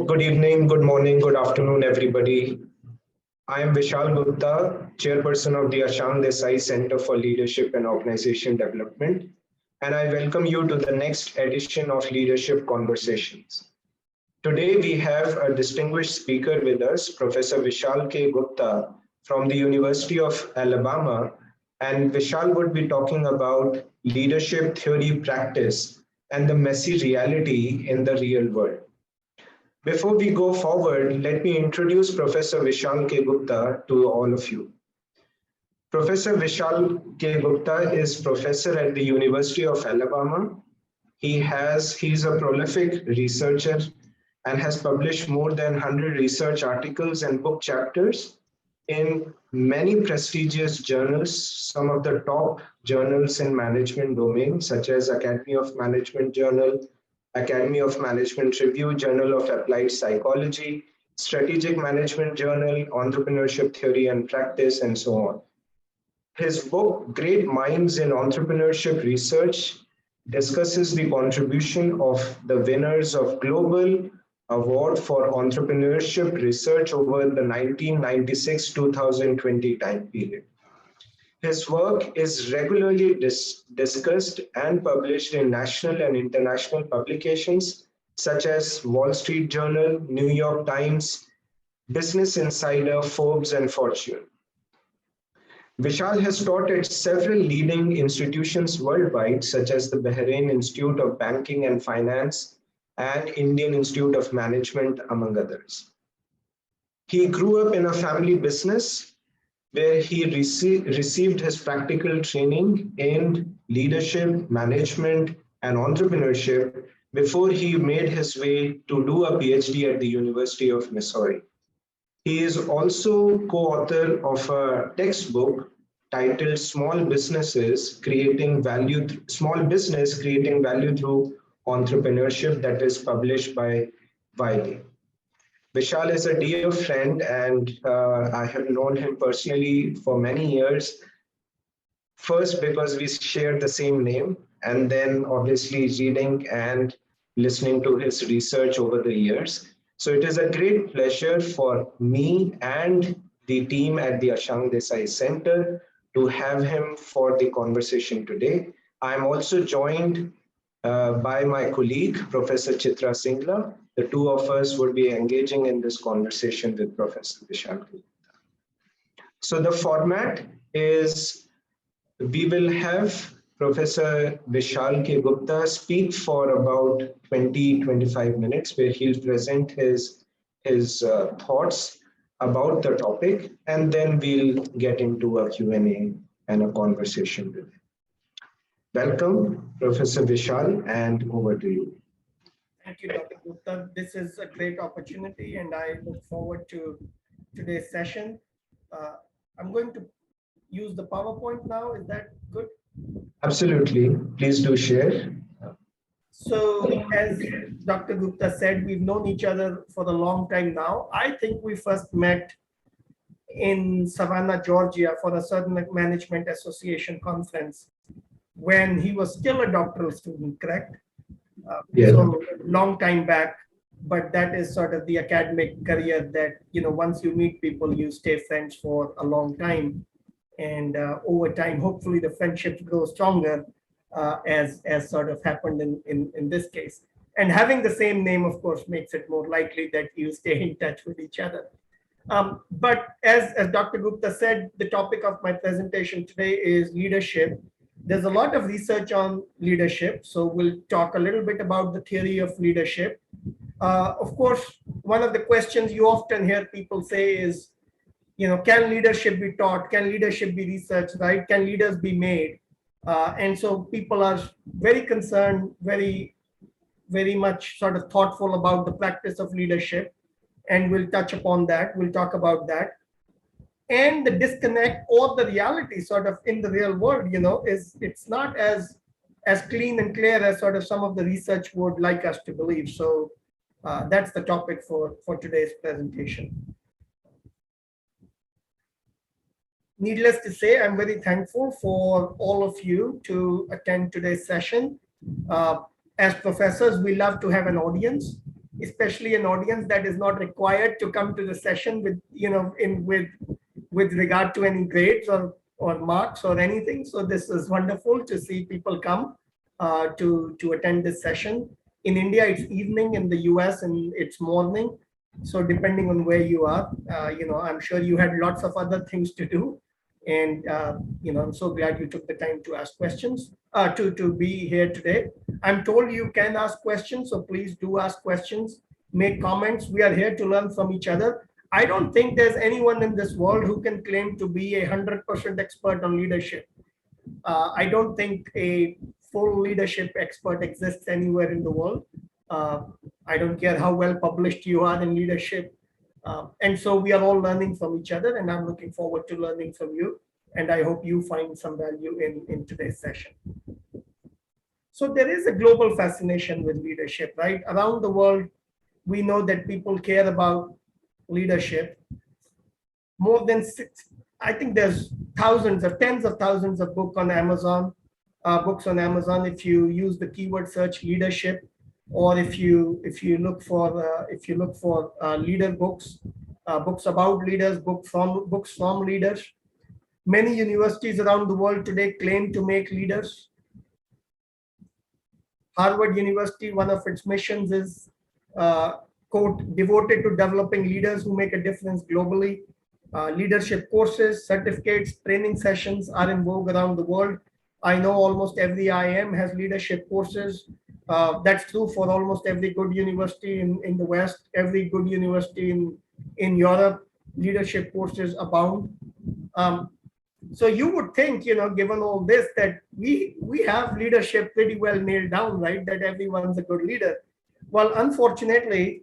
good evening, good morning, good afternoon, everybody. I am Vishal Gupta, Chairperson of the Ashank Desai Center for Leadership and Organization Development, and I welcome you to the next edition of Leadership Conversations. Today, we have a distinguished speaker with us, Professor Vishal K. Gupta from the University of Alabama, and Vishal would be talking about leadership theory practice and the messy reality in the real world. Before we go forward, let me introduce Professor Vishal K. Gupta to all of you. Professor Vishal K. Gupta is professor at the University of Alabama. He's a prolific researcher and has published more than 100 research articles and book chapters in many prestigious journals, some of the top journals in management domain, such as Academy of Management Journal, Academy of Management Review, Journal of Applied Psychology, Strategic Management Journal, Entrepreneurship Theory and Practice, and so on. His book, Great Minds in Entrepreneurship Research, discusses the contribution of the winners of Global Award for Entrepreneurship Research over the 1996-2020 time period. His work is regularly discussed and published in national and international publications such as Wall Street Journal, New York Times, Business Insider, Forbes, and Fortune. Vishal has taught at several leading institutions worldwide, such as the Bahrain Institute of Banking and Finance and Indian Institute of Management, among others. He grew up in a family business where he received his practical training in leadership, management, and entrepreneurship before he made his way to do a PhD at the University of Missouri. He is also co-author of a textbook titled Small Business Creating Value Through Entrepreneurship, that is published by Wiley. Vishal is a dear friend, and I have known him personally for many years. First, because we share the same name, and then obviously reading and listening to his research over the years. So it is a great pleasure for me and the team at the Ashank Desai Center to have him for the conversation today. I'm also joined by my colleague, Professor Chitra Singla. The two of us would be engaging in this conversation with Professor Vishal Gupta. So the format is we will have Professor Vishal K. Gupta speak for about 20-25 minutes, where he'll present his thoughts about the topic, and then we'll get into a Q&A and a conversation with him. Welcome, Professor Vishal, and over to you. Thank you, Dr. Gupta. This is a great opportunity, and I look forward to today's session. I'm going to use the PowerPoint now. Is that good? Absolutely. Please do share. So, as Dr. Gupta said, we've known each other for a long time now. I think we first met in Savannah, Georgia for a Southern Management Association conference when he was still a doctoral student, correct? Yeah. So long time back, but that is sort of the academic career that, once you meet people, you stay friends for a long time. And over time, hopefully the friendships grow stronger as sort of happened in this case. And having the same name, of course, makes it more likely that you stay in touch with each other. But as Dr. Gupta said, the topic of my presentation today is leadership. There's a lot of research on leadership, so we'll talk a little bit about the theory of leadership. Of course, one of the questions you often hear people say is, can leadership be taught? Can leadership be researched, right? Can leaders be made? And so people are very concerned, very, very much sort of thoughtful about the practice of leadership. And we'll touch upon that. We'll talk about that. And the disconnect or the reality sort of in the real world, it's not as clean and clear as sort of some of the research would like us to believe. So that's the topic for today's presentation. Needless to say, I'm very thankful for all of you to attend today's session. As professors, we love to have an audience. especially an audience that is not required to come to the session with, with regard to any grades or marks or anything. So this is wonderful to see people come to attend this session. In India, it's evening. In the US, and it's morning. So depending on where you are, I'm sure you had lots of other things to do. And, I'm so glad you took the time to ask questions, to be here today. I'm told you can ask questions, so please do ask questions, make comments. We are here to learn from each other. I don't think there's anyone in this world who can claim to be 100% expert on leadership. I don't think a full leadership expert exists anywhere in the world. I don't care how well published you are in leadership. And so we are all learning from each other, and I'm looking forward to learning from you. And I hope you find some value in today's session. So there is a global fascination with leadership, right? Around the world, we know that people care about leadership. More than I think there's thousands or tens of thousands of books on Amazon. If you use the keyword search leadership, or if you look for leader books, books about leaders, books from leaders. Many universities around the world today claim to make leaders. Harvard University, one of its missions is, quote, devoted to developing leaders who make a difference globally. Leadership courses, certificates, training sessions are in vogue around the world. I know almost every IIM has leadership courses. That's true for almost every good university in the West, every good university in Europe. Leadership courses abound. So you would think, given all this, that we have leadership pretty well nailed down, right? That everyone's a good leader. Well, unfortunately,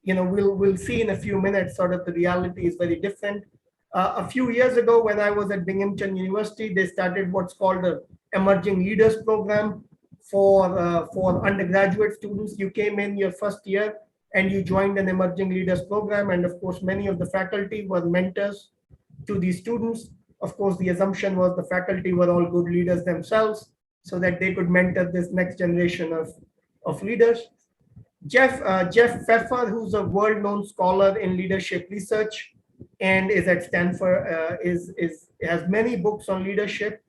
we'll see in a few minutes, sort of the reality is very different. A few years ago, when I was at Binghamton University, they started what's called the Emerging Leaders Program for undergraduate students. You came in your first year and you joined an Emerging Leaders Program. And of course, many of the faculty were mentors to these students. Of course, the assumption was the faculty were all good leaders themselves, so that they could mentor this next generation of leaders. Jeff Pfeffer, who's a world-known scholar in leadership research and is at Stanford, has many books on leadership.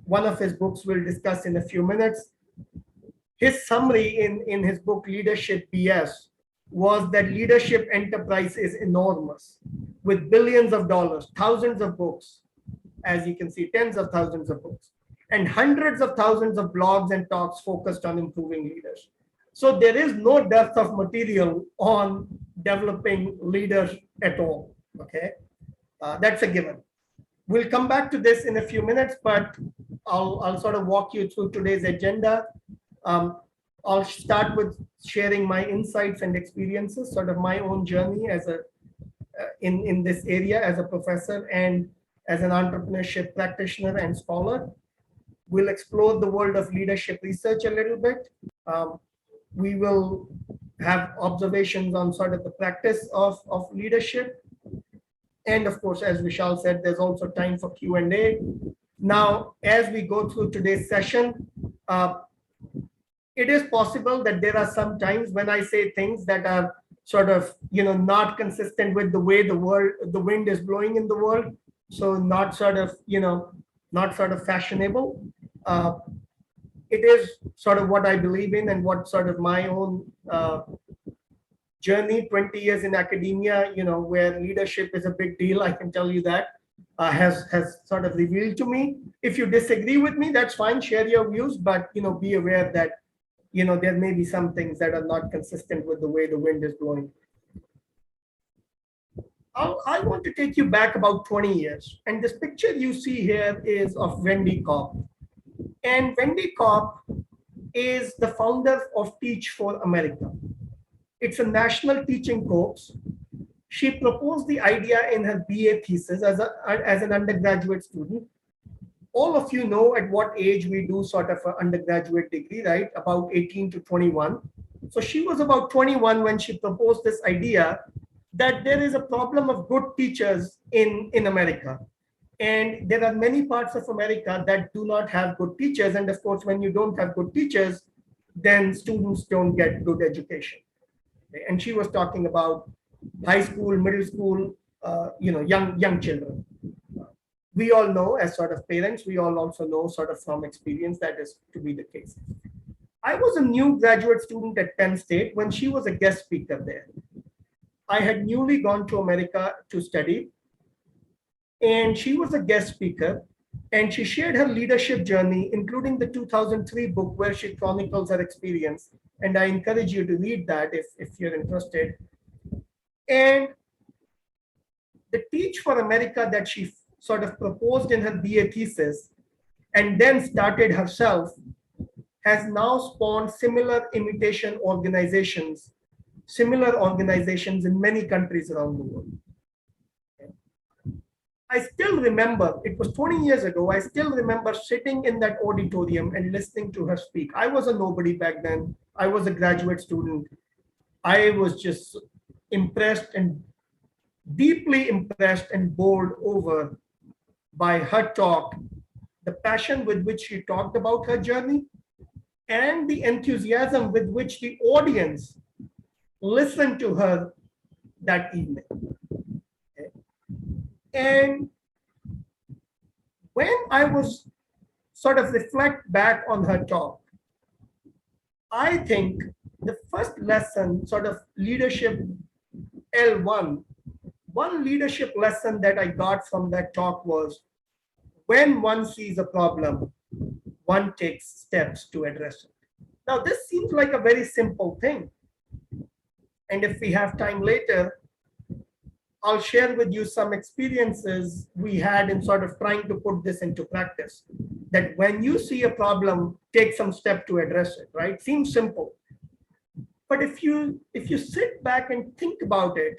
One of his books we'll discuss in a few minutes. His summary in his book, Leadership BS, was that leadership enterprise is enormous, with billions of dollars, thousands of books, as you can see, tens of thousands of books, and hundreds of thousands of blogs and talks focused on improving leaders. So there is no dearth of material on developing leaders at all, okay? That's a given. We'll come back to this in a few minutes, but I'll sort of walk you through today's agenda. I'll start with sharing my insights and experiences, sort of my own journey as in this area as a professor and as an entrepreneurship practitioner and scholar. We'll explore the world of leadership research a little bit. We will have observations on sort of the practice of leadership. And of course, as Vishal said, there's also time for Q&A. Now, as we go through today's session, it is possible that there are some times when I say things that are sort of, not consistent with the way the wind is blowing in the world. So not sort of fashionable. It is sort of what I believe in and what sort of my own journey, 20 years in academia, where leadership is a big deal, I can tell you that, has sort of revealed to me. If you disagree with me, that's fine, share your views, but, be aware that, there may be some things that are not consistent with the way the wind is blowing. I want to take you back about 20 years. And this picture you see here is of Wendy Kopp. And Wendy Kopp is the founder of Teach for America. It's a national teaching course. She proposed the idea in her BA thesis as an undergraduate student. All of you know at what age we do sort of an undergraduate degree, right? About 18 to 21. So she was about 21 when she proposed this idea that there is a problem of good teachers in America. And there are many parts of America that do not have good teachers. And of course, when you don't have good teachers, then students don't get good education. Okay? And she was talking about high school, middle school, young children. We all know, as sort of parents, we all also know sort of from experience that is to be the case. I was a new graduate student at Penn State when she was a guest speaker there. I had newly gone to America to study, and she was a guest speaker, and she shared her leadership journey, including the 2003 book where she chronicles her experience. And I encourage you to read that if you're interested. And the Teach for America that she sort of proposed in her BA thesis and then started herself has now spawned similar imitation organizations, in many countries around the world. I still remember, it was 20 years ago, I still remember sitting in that auditorium and listening to her speak. I was a nobody back then. I was a graduate student. I was just impressed and deeply impressed and bowled over by her talk, the passion with which she talked about her journey, and the enthusiasm with which the audience listened to her that evening. Okay. And when I was sort of reflect back on her talk, I think the first lesson, sort of leadership L1, one leadership lesson that I got from that talk was, when one sees a problem, one takes steps to address it. Now, this seems like a very simple thing. And if we have time later, I'll share with you some experiences we had in sort of trying to put this into practice. That when you see a problem, take some step to address it, right? Seems simple. But if you sit back and think about it,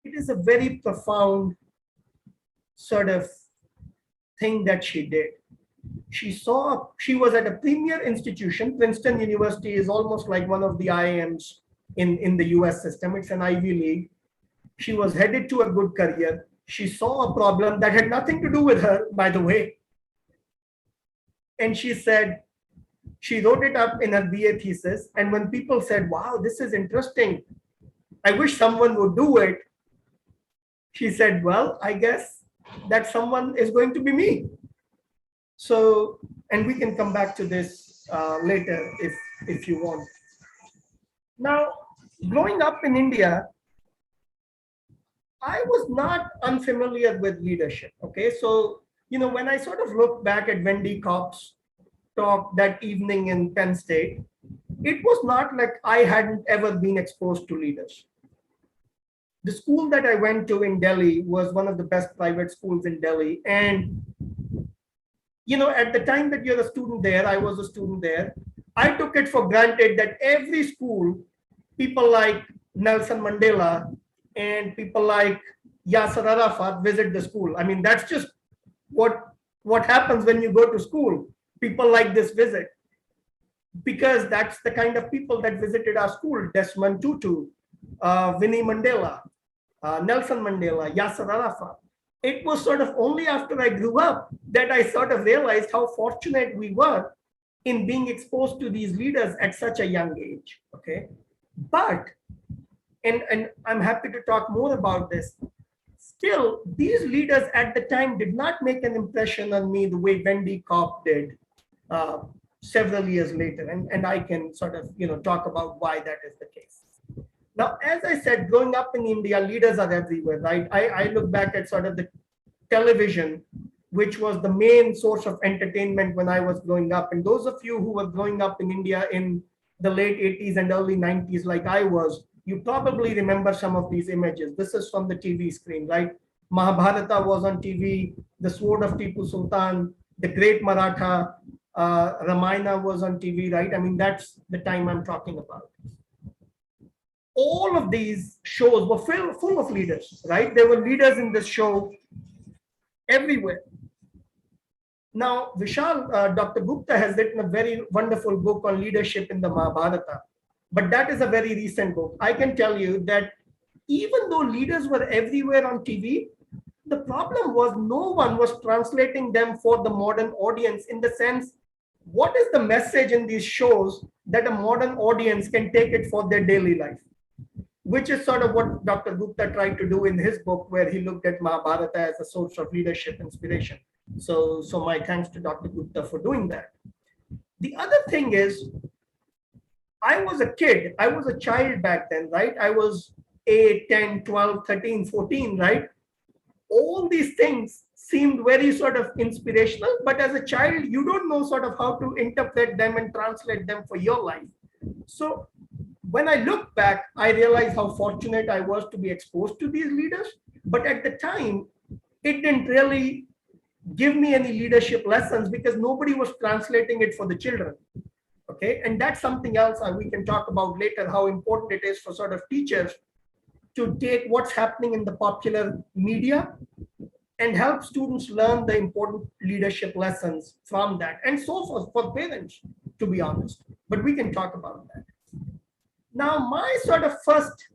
it is a very profound sort of thing that she did. She was at a premier institution. Princeton University is almost like one of the IIMs in the US system. It's an Ivy League. She was headed to a good career. She saw a problem that had nothing to do with her, by the way. And she said, she wrote it up in her BA thesis. And when people said, wow, this is interesting, I wish someone would do it, she said, well, I guess that someone is going to be me. So, and we can come back to this later if you want. Now, growing up in India, I was not unfamiliar with leadership. Okay, so when I sort of look back at Wendy Kopp's talk that evening in Penn State, it was not like I hadn't ever been exposed to leaders. The school that I went to in Delhi was one of the best private schools in Delhi. And, at the time that you're a student there, I was a student there, I took it for granted that every school, people like Nelson Mandela and people like Yasser Arafat visit the school. I mean, that's just what happens when you go to school. People like this visit, because that's the kind of people that visited our school. Desmond Tutu, Winnie Mandela, Nelson Mandela, Yasser Arafat. It was sort of only after I grew up that I sort of realized how fortunate we were in being exposed to these leaders at such a young age. Okay, but and I'm happy to talk more about this. Still, these leaders at the time did not make an impression on me the way Wendy Kopp did several years later. And I can sort of, talk about why that is the case. Now, as I said, growing up in India, leaders are everywhere, right? I look back at sort of the television, which was the main source of entertainment when I was growing up. And those of you who were growing up in India in the late 80s and early 90s, like I was, you probably remember some of these images. This is from the TV screen, right? Mahabharata was on TV, the Sword of Tipu Sultan, the Great Maratha, Ramayana was on TV, right? I mean, that's the time I'm talking about. All of these shows were full of leaders, right? There were leaders in this show everywhere. Now, Vishal, Dr. Gupta has written a very wonderful book on leadership in the Mahabharata, but that is a very recent book. I can tell you that even though leaders were everywhere on TV, the problem was no one was translating them for the modern audience, in the sense what is the message in these shows that a modern audience can take it for their daily life? Which is sort of what Dr. Gupta tried to do in his book, where he looked at Mahabharata as a source of leadership inspiration. So my thanks to Dr. Gupta for doing that. The other thing is, I was a kid, I was a child back then, right? I was 8, 10, 12, 13, 14, right? All these things seemed very sort of inspirational, but as a child, you don't know sort of how to interpret them and translate them for your life. So when I look back, I realize how fortunate I was to be exposed to these leaders. But at the time, it didn't really give me any leadership lessons because nobody was translating it for the children. Okay, and that's something else we can talk about later, how important it is for sort of teachers to take what's happening in the popular media and help students learn the important leadership lessons from that, and so for parents, to be honest. But we can talk about that. Now, my sort of first,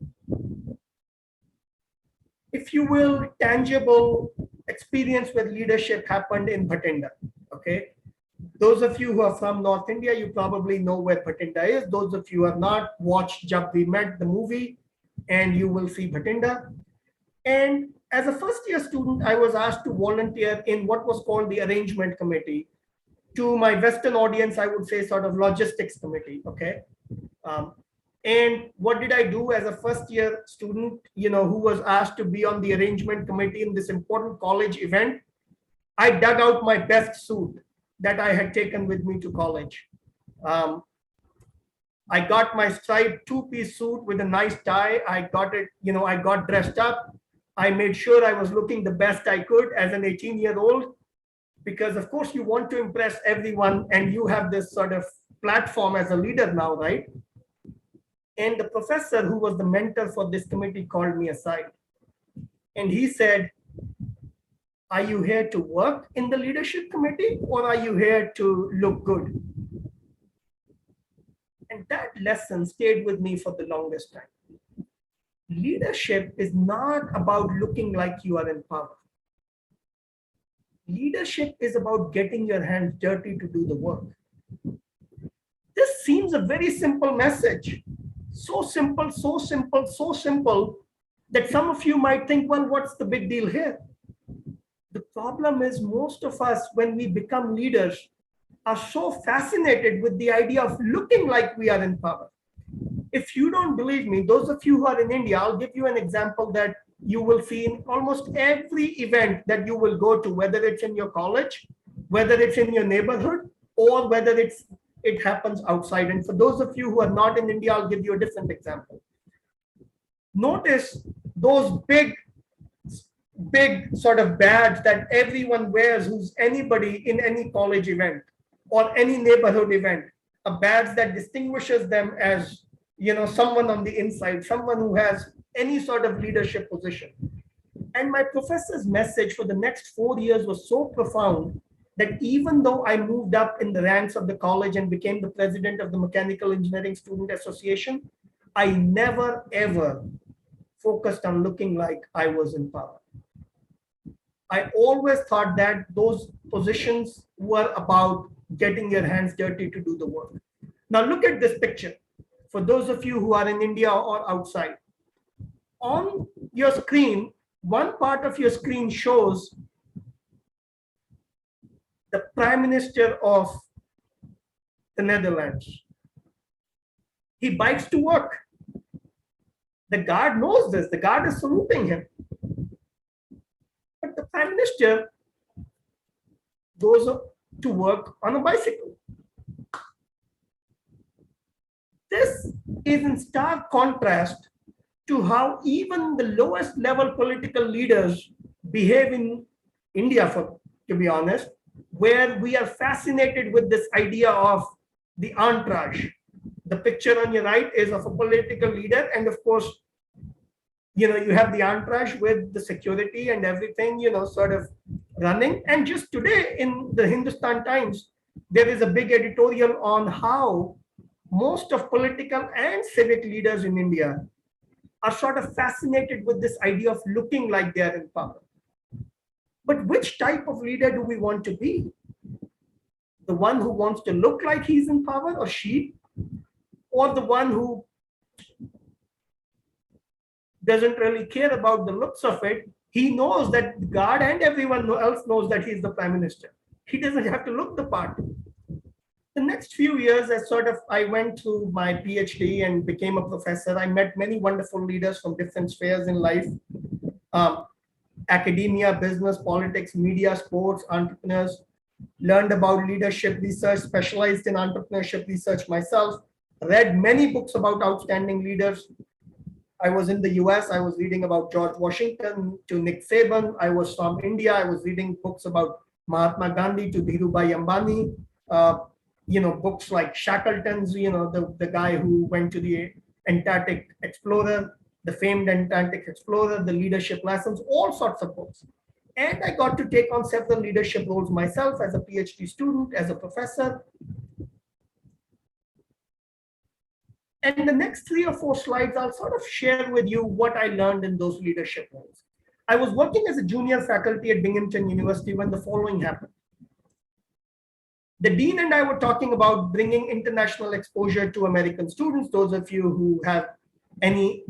if you will, tangible experience with leadership happened in Bhatinda. Okay, those of you who are from North India, you probably know where Bhatinda is. Those of you who have not watched Jab We Met, the movie, and you will see Bhatinda. And as a first year student, I was asked to volunteer in what was called the arrangement committee. To my Western audience, I would say sort of logistics committee, okay? And what did I do as a first year student, who was asked to be on the arrangement committee in this important college event? I dug out my best suit that I had taken with me to college. I got my striped two-piece suit with a nice tie. I got it, I got dressed up. I made sure I was looking the best I could as an 18-year-old, because of course you want to impress everyone and you have this sort of platform as a leader now, right? And the professor who was the mentor for this committee called me aside. And he said, are you here to work in the leadership committee or are you here to look good? And that lesson stayed with me for the longest time. Leadership is not about looking like you are in power. Leadership is about getting your hands dirty to do the work. This seems a very simple message. So simple, so simple, so simple that some of you might think, well, what's the big deal here? The problem is most of us, when we become leaders, are so fascinated with the idea of looking like we are in power. If you don't believe me, those of you who are in India, I'll give you an example that you will see in almost every event that you will go to, whether it's in your college, whether it's in your neighborhood, or whether it happens outside. And for those of you who are not in India, I'll give you a different example. Notice those big sort of badge that everyone wears who's anybody in any college event or any neighborhood event, a badge that distinguishes them as someone on the inside, someone who has any sort of leadership position. And my professor's message for the next 4 years was so profound that even though I moved up in the ranks of the college and became the president of the Mechanical Engineering Student Association, I never ever focused on looking like I was in power. I always thought that those positions were about getting your hands dirty to do the work. Now look at this picture. For those of you who are in India or outside, on your screen, one part of your screen shows the Prime Minister of the Netherlands. He bikes to work. The guard knows this. The guard is saluting him. But the Prime Minister goes to work on a bicycle. This is in stark contrast to how even the lowest level political leaders behave in India, to be honest, where we are fascinated with this idea of the entourage. The picture on your right is of a political leader, and of course, you have the entourage with the security and everything, sort of running. And just today in the Hindustan Times, there is a big editorial on how most of political and civic leaders in India are sort of fascinated with this idea of looking like they are in power. But which type of leader do we want to be? The one who wants to look like he's in power or she, or the one who doesn't really care about the looks of it. He knows that God and everyone else knows that he's the prime minister. He doesn't have to look the part. The next few years, as sort of I went through my PhD and became a professor, I met many wonderful leaders from different spheres in life. Um, Academia, business, politics, media, sports, entrepreneurs, learned about leadership research, specialized in entrepreneurship research myself, read many books about outstanding leaders. I was in the US, I was reading about George Washington to Nick Saban. I was from India, I was reading books about Mahatma Gandhi to Dhirubhai Ambani. Books like Shackleton's, the guy who went to the Antarctic explorer, the famed Antarctic explorer, the leadership lessons, all sorts of books. And I got to take on several leadership roles myself as a PhD student, as a professor. And the next 3 or 4 slides, I'll sort of share with you what I learned in those leadership roles. I was working as a junior faculty at Binghamton University when the following happened. The dean and I were talking about bringing international exposure to American students. Those of you who have any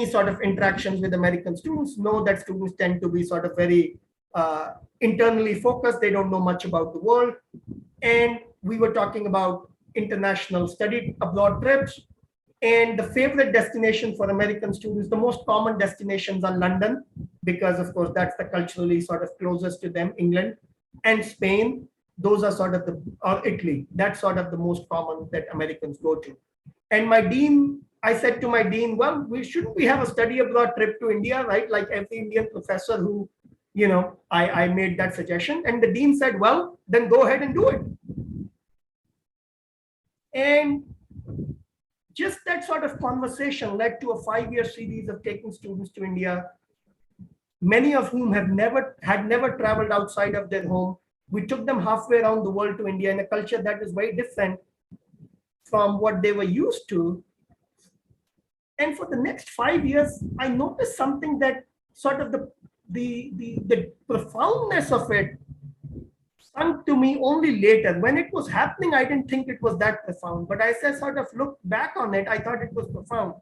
sort of interactions with American students know that students tend to be sort of very internally focused. They don't know much about the world. And we were talking about international study abroad trips. And the favorite destination for American students, the most common destinations are London, because of course that's the culturally sort of closest to them, England, and Spain. Those are sort of or Italy. That's sort of the most common that Americans go to. And my dean, I said to my dean, well, shouldn't we have a study abroad trip to India, right? Like every Indian professor who, I made that suggestion. And the dean said, well, then go ahead and do it. And just that sort of conversation led to a 5-year series of taking students to India, many of whom had never traveled outside of their home. We took them halfway around the world to India in a culture that is very different from what they were used to. And for the next 5 years, I noticed something that sort of the profoundness of it sunk to me only later. When it was happening, I didn't think it was that profound. But as I sort of looked back on it, I thought it was profound.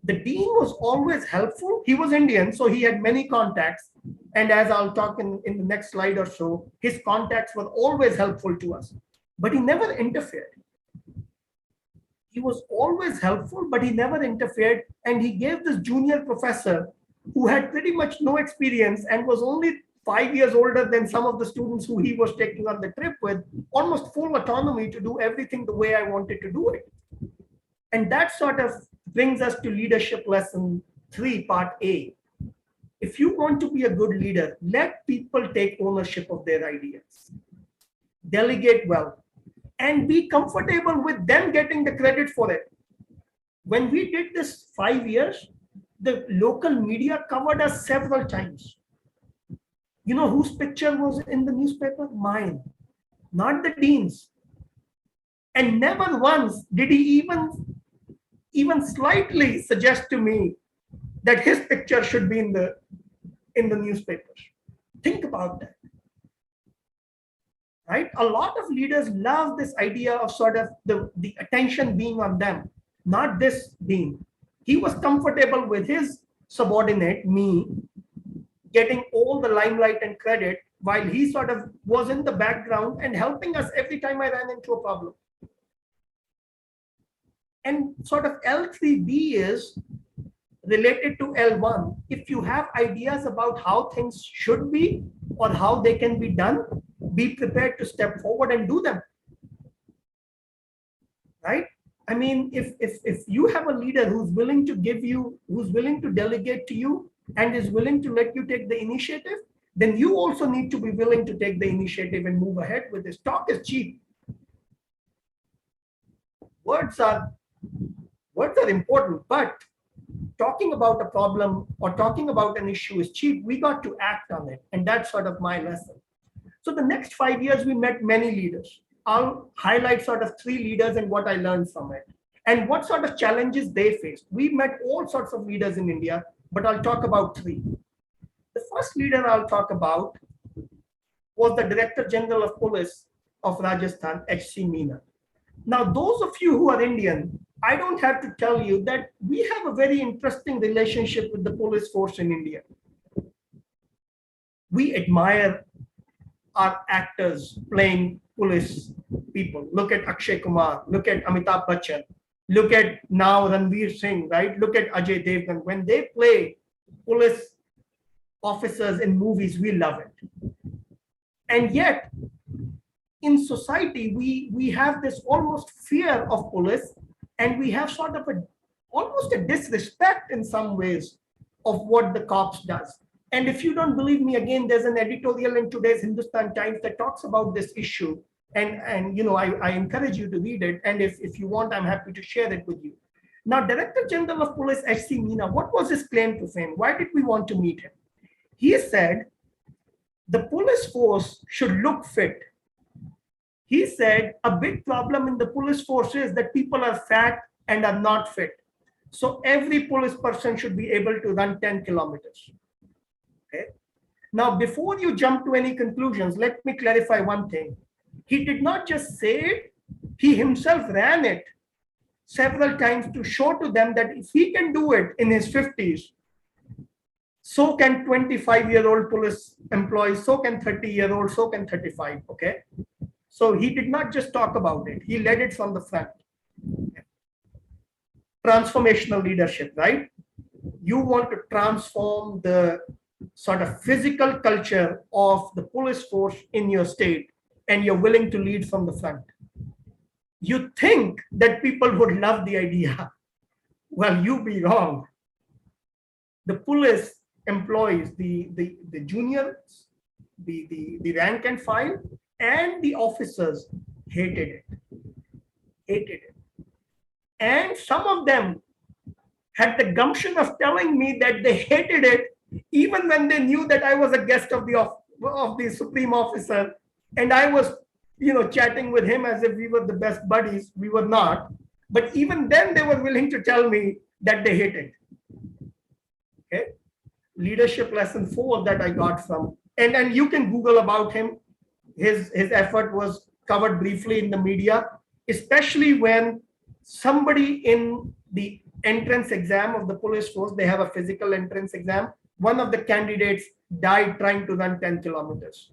The dean was always helpful. He was Indian, so he had many contacts. And as I'll talk in the next slide or so, his contacts were always helpful to us. But he never interfered. He was always helpful, but he never interfered. And he gave this junior professor who had pretty much no experience and was only 5 years older than some of the students who he was taking on the trip with, almost full autonomy to do everything the way I wanted to do it. And that sort of brings us to leadership lesson 3, part A. If you want to be a good leader, let people take ownership of their ideas. Delegate well, and be comfortable with them getting the credit for it. When we did this 5 years, the local media covered us several times. You know whose picture was in the newspaper? Mine, not the dean's. And never once did he even slightly suggest to me that his picture should be in the newspapers. Think about that. Right? A lot of leaders love this idea of sort of the attention being on them, not this dean. He was comfortable with his subordinate, me, getting all the limelight and credit while he sort of was in the background and helping us every time I ran into a problem. And sort of L3B is related to L1. If you have ideas about how things should be or how they can be done, be prepared to step forward and do them. Right? I mean, if you have a leader who's willing to who's willing to delegate to you and is willing to let you take the initiative, then you also need to be willing to take the initiative and move ahead with this. Talk is cheap. Words are important, but talking about a problem or talking about an issue is cheap. We got to act on it. And that's sort of my lesson. So the next 5 years, we met many leaders. I'll highlight sort of 3 leaders and what I learned from it and what sort of challenges they faced. We met all sorts of leaders in India, but I'll talk about 3. The first leader I'll talk about was the Director General of Police of Rajasthan, H.C. Meena. Now, those of you who are Indian, I don't have to tell you that we have a very interesting relationship with the police force in India. We admire our actors playing police people. Look at Akshay Kumar, look at Amitabh Bachchan, look at now Ranveer Singh, right? Look at Ajay Devgan. When they play police officers in movies, we love it. And yet, in society, we have this almost fear of police, and we have sort of almost a disrespect in some ways of what the cops does. And if you don't believe me, again, there's an editorial in today's Hindustan Times that talks about this issue. And I encourage you to read it. And if you want, I'm happy to share it with you. Now, Director General of Police, H.C. Meena, what was his claim to fame? Why did we want to meet him? He said, the police force should look fit. He said, a big problem in the police force is that people are fat and are not fit. So every police person should be able to run 10 kilometers. Okay. Now, before you jump to any conclusions, let me clarify one thing. He did not just say it, he himself ran it several times to show to them that if he can do it in his 50s, so can 25-year-old police employees, so can 30-year-old, so can 35, okay? So he did not just talk about it, he led it from the front. Transformational leadership, right? You want to transform the sort of physical culture of the police force in your state, and you're willing to lead from the front. You think that people would love the idea. Well, you be wrong. The police employees, the juniors, the rank and file, and the officers hated it. And some of them had the gumption of telling me that they hated it even when they knew that I was a guest of the supreme officer, and I was, chatting with him as if we were the best buddies. We were not, but even then they were willing to tell me that they hated. Okay, leadership lesson 4 that I got from, and you can Google about him. His effort was covered briefly in the media, especially when somebody in the entrance exam of the police force, they have a physical entrance exam. One of the candidates died trying to run 10 kilometers.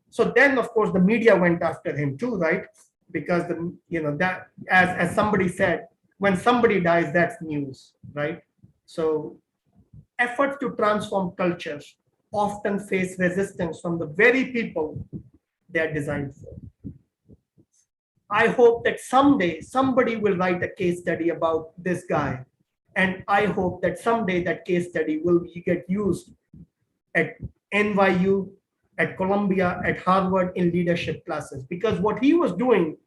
So then, of course, the media went after him too, right? Because that, as somebody said, when somebody dies, that's news, right? So efforts to transform cultures often face resistance from the very people they are designed for. I hope that someday somebody will write a case study about this guy. And I hope that someday that case study will get used at NYU, at Columbia, at Harvard in leadership classes. Because what he was doing,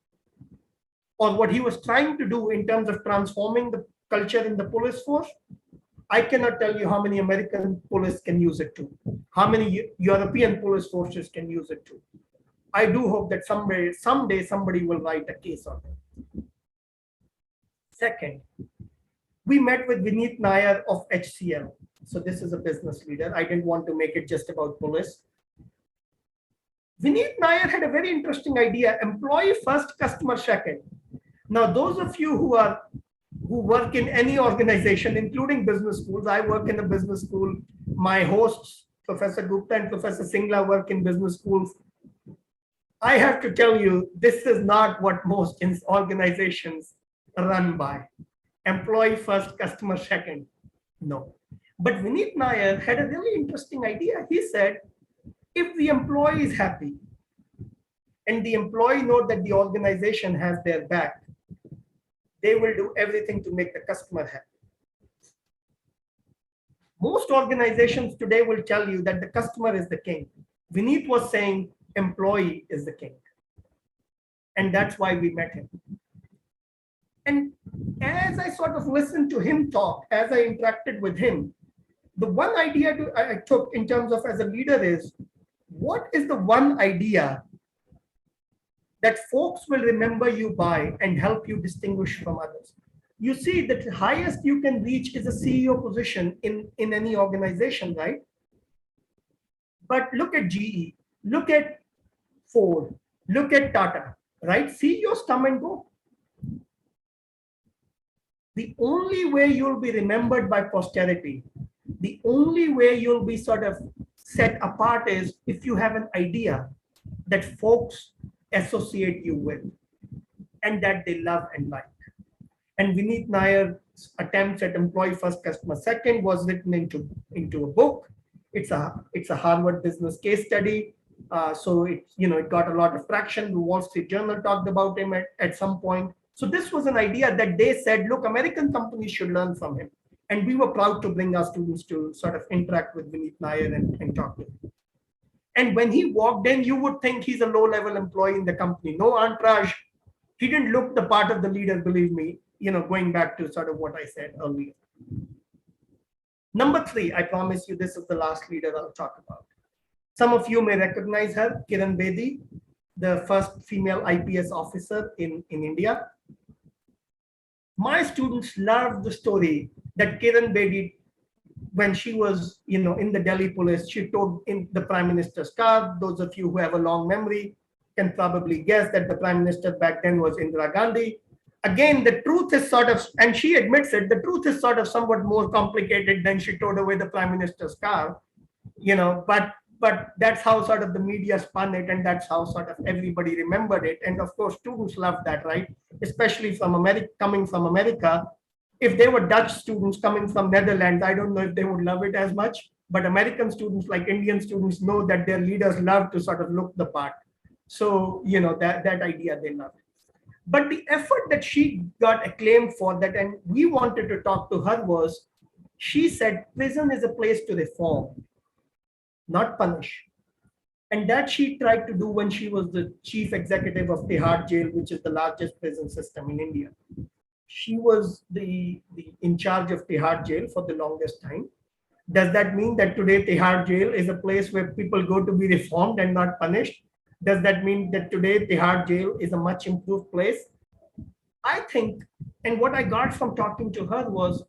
or what he was trying to do in terms of transforming the culture in the police force, I cannot tell you how many American police can use it to, how many European police forces can use it to. I do hope that someday somebody will write a case on it. Second, we met with Vineet Nair of HCL. So this is a business leader. I didn't want to make it just about police. Vineet Nair had a very interesting idea: employee first, customer second. Now, those of you who work in any organization, including business schools, I work in a business school. My hosts, Professor Gupta and Professor Singla, work in business schools. I have to tell you, this is not what most organizations run by. Employee first, customer second. No. But Vineet Nair had a really interesting idea. He said, if the employee is happy and the employee knows that the organization has their back, they will do everything to make the customer happy. Most organizations today will tell you that the customer is the king. Vineet was saying employee is the king. And that's why we met him. And as I sort of listened to him talk, as I interacted with him, the one idea I took in terms of as a leader is, what is the one idea that folks will remember you by and help you distinguish from others? You see, that the highest you can reach is a CEO position in any organization, right? But look at GE, look at Ford, Look at Tata, right? CEOs come and go. The only way you'll be remembered by posterity, the only way you'll be sort of set apart is if you have an idea that folks associate you with and that they love and like. And Vineet Nayar's attempts at employee first, customer second was written into a book. It's a Harvard business case study. So it got a lot of traction. The Wall Street Journal talked about him at some point. So this was an idea that they said, look, American companies should learn from him. And we were proud to bring our students to sort of interact with Vineet Nayar and talk to him. And when he walked in, you would think he's a low-level employee in the company. No entourage. He didn't look the part of the leader, believe me, going back to sort of what I said earlier. Number 3, I promise you, this is the last leader I'll talk about. Some of you may recognize her, Kiran Bedi, the first female IPS officer in India. My students loved the story that Kiran Bedi, when she was, in the Delhi police, she told in the Prime Minister's car. Those of you who have a long memory can probably guess that the Prime Minister back then was Indira Gandhi. Again, the truth is sort of, and she admits it, the truth is sort of somewhat more complicated than she towed away the Prime Minister's car, but that's how sort of the media spun it, and that's how sort of everybody remembered it. And of course, students loved that, right? Especially from America, coming from America. If they were Dutch students coming from Netherlands, I don't know if they would love it as much, but American students, like Indian students, know that their leaders love to sort of look the part. So, that idea, they love it. But the effort that she got acclaimed for that, and we wanted to talk to her, was she said prison is a place to reform, not punish. And that she tried to do when she was the chief executive of Tihar Jail, which is the largest prison system in India. She was the in charge of Tihar Jail for the longest time. Does that mean that today Tihar Jail is a place where people go to be reformed and not punished? Does that mean that today Tihar Jail is a much improved place? I think, and what I got from talking to her was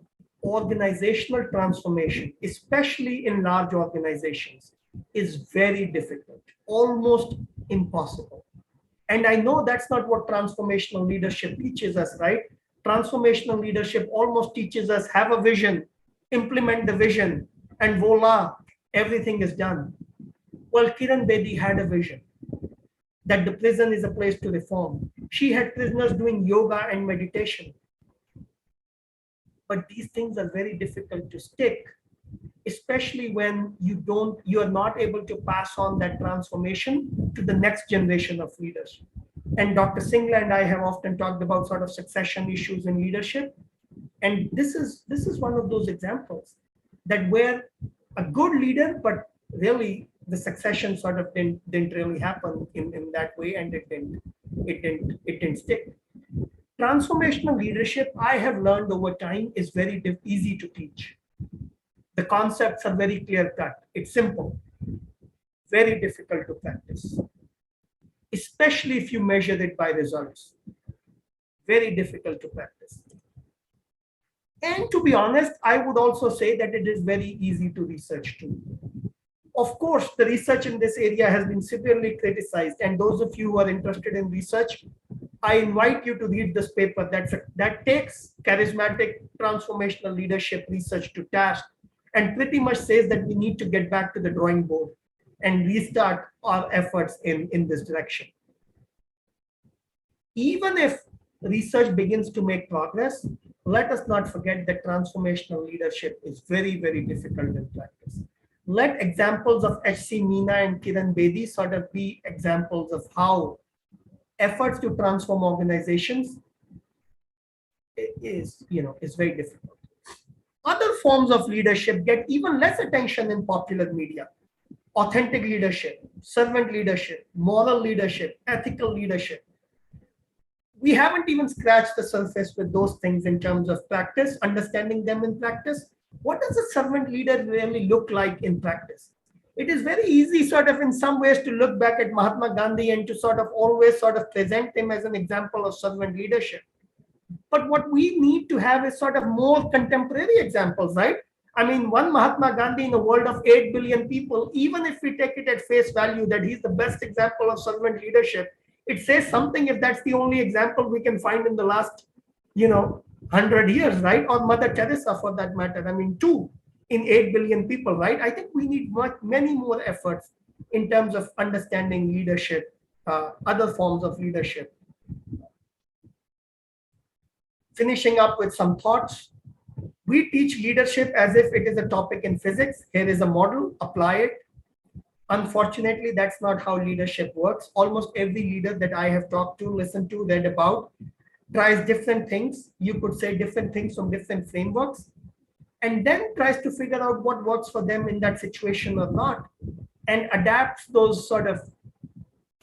organizational transformation, especially in large organizations, is very difficult, almost impossible. And I know that's not what transformational leadership teaches us, right? Transformational leadership almost teaches us have a vision, implement the vision, and voila, everything is done. Well, Kiran Bedi had a vision that the prison is a place to reform. She had prisoners doing yoga and meditation. But these things are very difficult to stick, especially when you are not able to pass on that transformation to the next generation of leaders. And Dr. Singla and I have often talked about sort of succession issues in leadership. And this is one of those examples that where a good leader, but really the succession sort of didn't really happen in that way, and it didn't stick. Transformational leadership, I have learned over time, is very easy to teach. The concepts are very clear cut. It's simple, very difficult to practice, especially if you measure it by results. Very difficult to practice. And to be honest, I would also say that it is very easy to research too. Of course, the research in this area has been severely criticized. And those of you who are interested in research, I invite you to read this paper that takes charismatic transformational leadership research to task and pretty much says that we need to get back to the drawing board and restart our efforts in this direction. Even if research begins to make progress, let us not forget that transformational leadership is very, very difficult in practice. Let examples of H.C. Meena and Kiran Bedi sort of be examples of how efforts to transform organizations is very difficult. Other forms of leadership get even less attention in popular media. Authentic leadership, servant leadership, moral leadership, ethical leadership. We haven't even scratched the surface with those things in terms of practice, understanding them in practice. What does a servant leader really look like in practice? It is very easy sort of in some ways to look back at Mahatma Gandhi and to sort of always sort of present him as an example of servant leadership. But what we need to have is sort of more contemporary examples, right? I mean, one Mahatma Gandhi in a world of 8 billion people, even if we take it at face value that he's the best example of servant leadership, It says something if that's the only example we can find in the last, 100 years, right? Or Mother Teresa for that matter. I mean, 2 in 8 billion people, right? I think we need many more efforts in terms of understanding leadership, other forms of leadership. Finishing up with some thoughts. We teach leadership as if it is a topic in physics. Here is a model, apply it. Unfortunately, that's not how leadership works. Almost every leader that I have talked to, listened to, read about, tries different things. You could say different things from different frameworks, and then tries to figure out what works for them in that situation or not, and adapts those sort of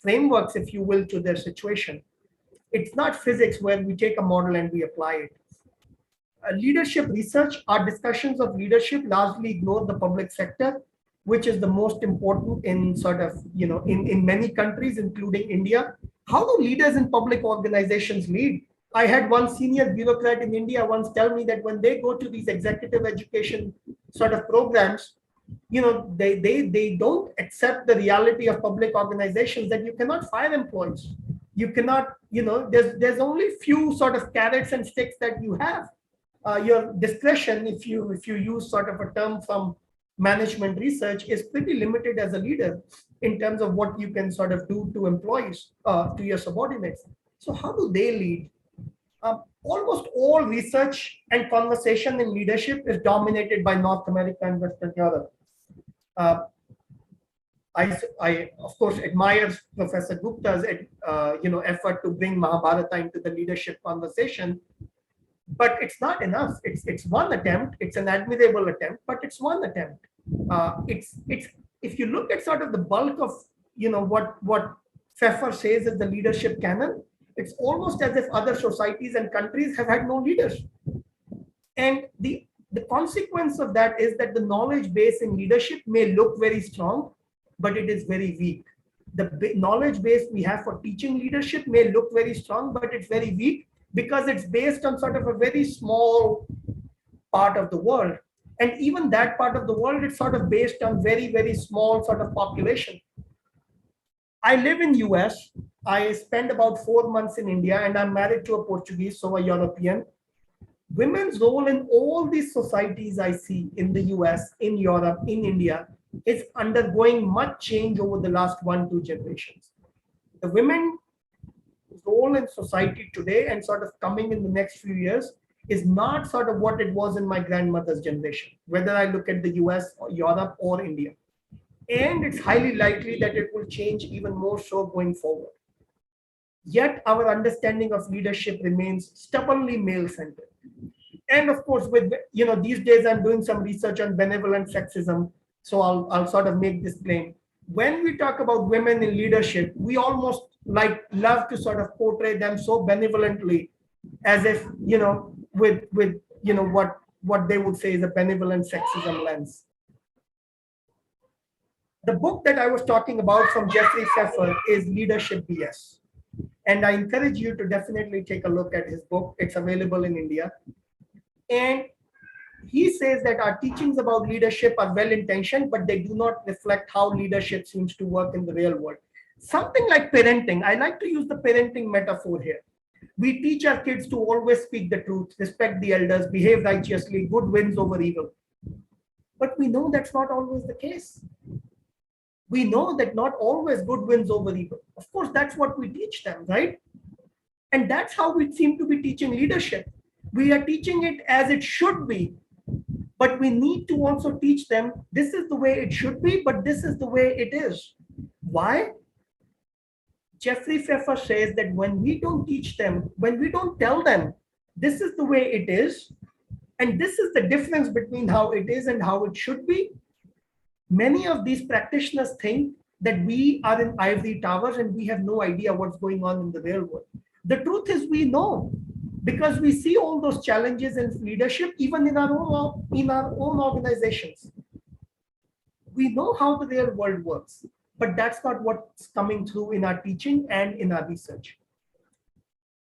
frameworks, if you will, to their situation. It's not physics where we take a model and we apply it. Leadership research, our discussions of leadership largely ignore the public sector, which is the most important in sort of, in many countries, including India. How do leaders in public organizations lead? I had one senior bureaucrat in India once tell me that when they go to these executive education sort of programs, they don't accept the reality of public organizations, that you cannot fire employees. You cannot, there's only few sort of carrots and sticks that you have. Your discretion, if you use sort of a term from management research, is pretty limited as a leader in terms of what you can sort of do to employees, to your subordinates. So how do they lead? Almost all research and conversation in leadership is dominated by North America and Western Europe. I of course admire Professor Gupta's effort to bring Mahabharata into the leadership conversation, but it's not enough. It's one attempt. It's an admirable attempt, but it's one attempt. It's if you look at sort of the bulk of what Pfeffer says is the leadership canon, it's almost as if other societies and countries have had no leaders. And the consequence of that is that the knowledge base in leadership may look very strong, but it is very weak. The knowledge base we have for teaching leadership may look very strong, but it's very weak because it's based on sort of a very small part of the world. And even that part of the world, it's sort of based on very, very small sort of population. I live in US. I spent about 4 months in India, and I'm married to a Portuguese, so a European. Women's role in all these societies I see in the US, in Europe, in India, is undergoing much change over the last 1-2 generations. The women's role in society today and sort of coming in the next few years is not sort of what it was in my grandmother's generation, whether I look at the US or Europe or India. And it's highly likely that it will change even more so going forward. Yet our understanding of leadership remains stubbornly male-centered. And of course, with these days I'm doing some research on benevolent sexism, so I'll sort of make this claim. When we talk about women in leadership, we almost love to sort of portray them so benevolently, as if with what they would say is a benevolent sexism lens. The book that I was talking about from Jeffrey Pfeffer is Leadership BS. And I encourage you to definitely take a look at his book. It's available in India. And he says that our teachings about leadership are well-intentioned, but they do not reflect how leadership seems to work in the real world. Something like parenting. I like to use the parenting metaphor here. We teach our kids to always speak the truth, respect the elders, behave righteously, good wins over evil. But we know that's not always the case. We know that not always good wins over evil. Of course, that's what we teach them, right? And that's how we seem to be teaching leadership. We are teaching it as it should be, but we need to also teach them this is the way it should be, but this is the way it is. Why? Jeffrey Pfeffer says that when we don't teach them, when we don't tell them this is the way it is, and this is the difference between how it is and how it should be, many of these practitioners think that we are in ivory towers and we have no idea what's going on in the real world. The truth is we know, because we see all those challenges in leadership, even in our own organizations. We know how the real world works, but that's not what's coming through in our teaching and in our research.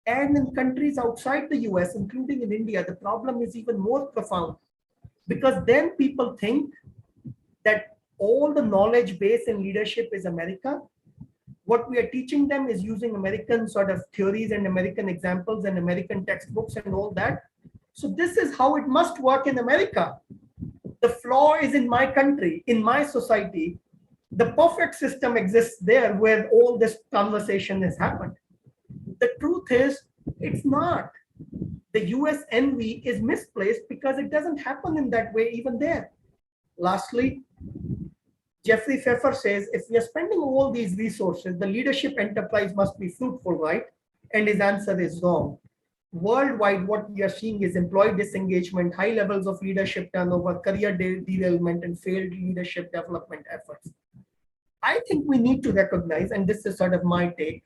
And in countries outside the US, including in India, the problem is even more profound, because then people think that all the knowledge base in leadership is America. What we are teaching them is using American sort of theories and American examples and American textbooks and all that. So this is how it must work in America. The flaw is in my country, in my society. The perfect system exists there where all this conversation has happened. The truth is, it's not. The US envy is misplaced because it doesn't happen in that way even there. Lastly, Jeffrey Pfeffer says, if we are spending all these resources, the leadership enterprise must be fruitful, right? And his answer is wrong. Worldwide, what we are seeing is employee disengagement, high levels of leadership turnover, career derailment, and failed leadership development efforts. I think we need to recognize, and this is sort of my take,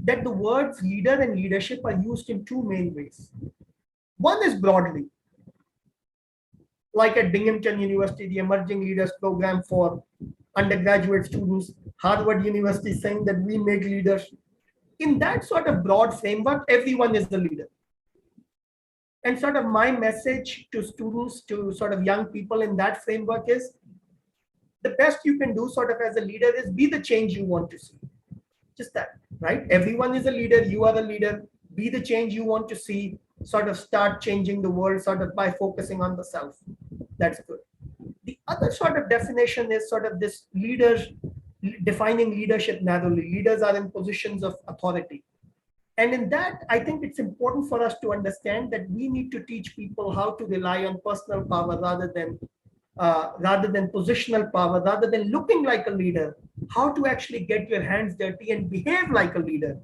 that the words leader and leadership are used in two main ways. One is broadly, like at Binghamton University, the Emerging Leaders Program for undergraduate students, Harvard University saying that we make leaders. In that sort of broad framework, everyone is the leader. And sort of my message to students, to sort of young people in that framework is, the best you can do sort of as a leader is be the change you want to see. Just that, right? Everyone is a leader, you are a leader, be the change you want to see, sort of start changing the world sort of by focusing on the self. That's good. The other sort of definition is sort of this leaders, defining leadership narrowly. Leaders are in positions of authority. And in that, I think it's important for us to understand that we need to teach people how to rely on personal power rather than positional power, rather than looking like a leader, how to actually get your hands dirty and behave like a leader.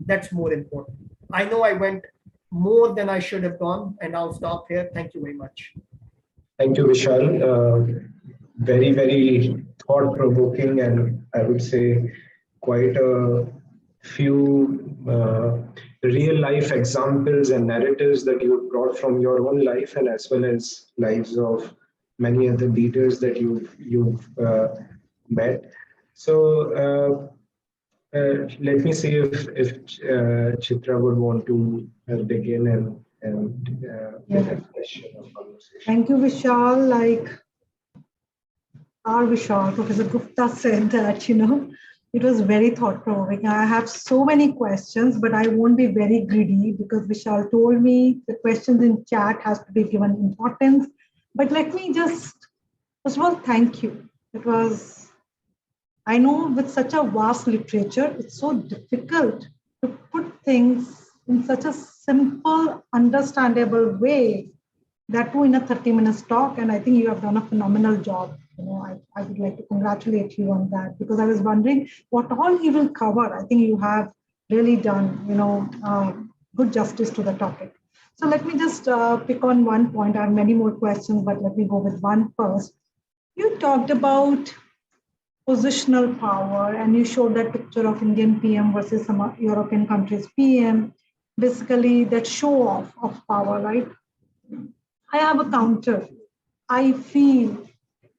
That's more important. I know I went more than I should have gone, and I'll stop here. Thank you very much. Thank you, Vishal. Very, very thought-provoking, and I would say quite a few real-life examples and narratives that you brought from your own life, and as well as lives of many other leaders that you've met. So let me see if Chitra would want to begin and definition of conversation. Thank you, Vishal. Like our Vishal, Professor Gupta said that, it was very thought-provoking. I have so many questions, but I won't be very greedy because Vishal told me the questions in chat has to be given importance. But let me just, first of all, thank you. It was, I know with such a vast literature, it's so difficult to put things in such a simple, understandable way, that too in a 30 minutes talk. And I think you have done a phenomenal job. I would like to congratulate you on that, because I was wondering what all you will cover. I think you have really done, good justice to the topic. So let me just pick on one point. I have many more questions, but let me go with one first. You talked about positional power, and you showed that picture of Indian PM versus some European countries' PM, basically that show off of power, right? I have a counter. I feel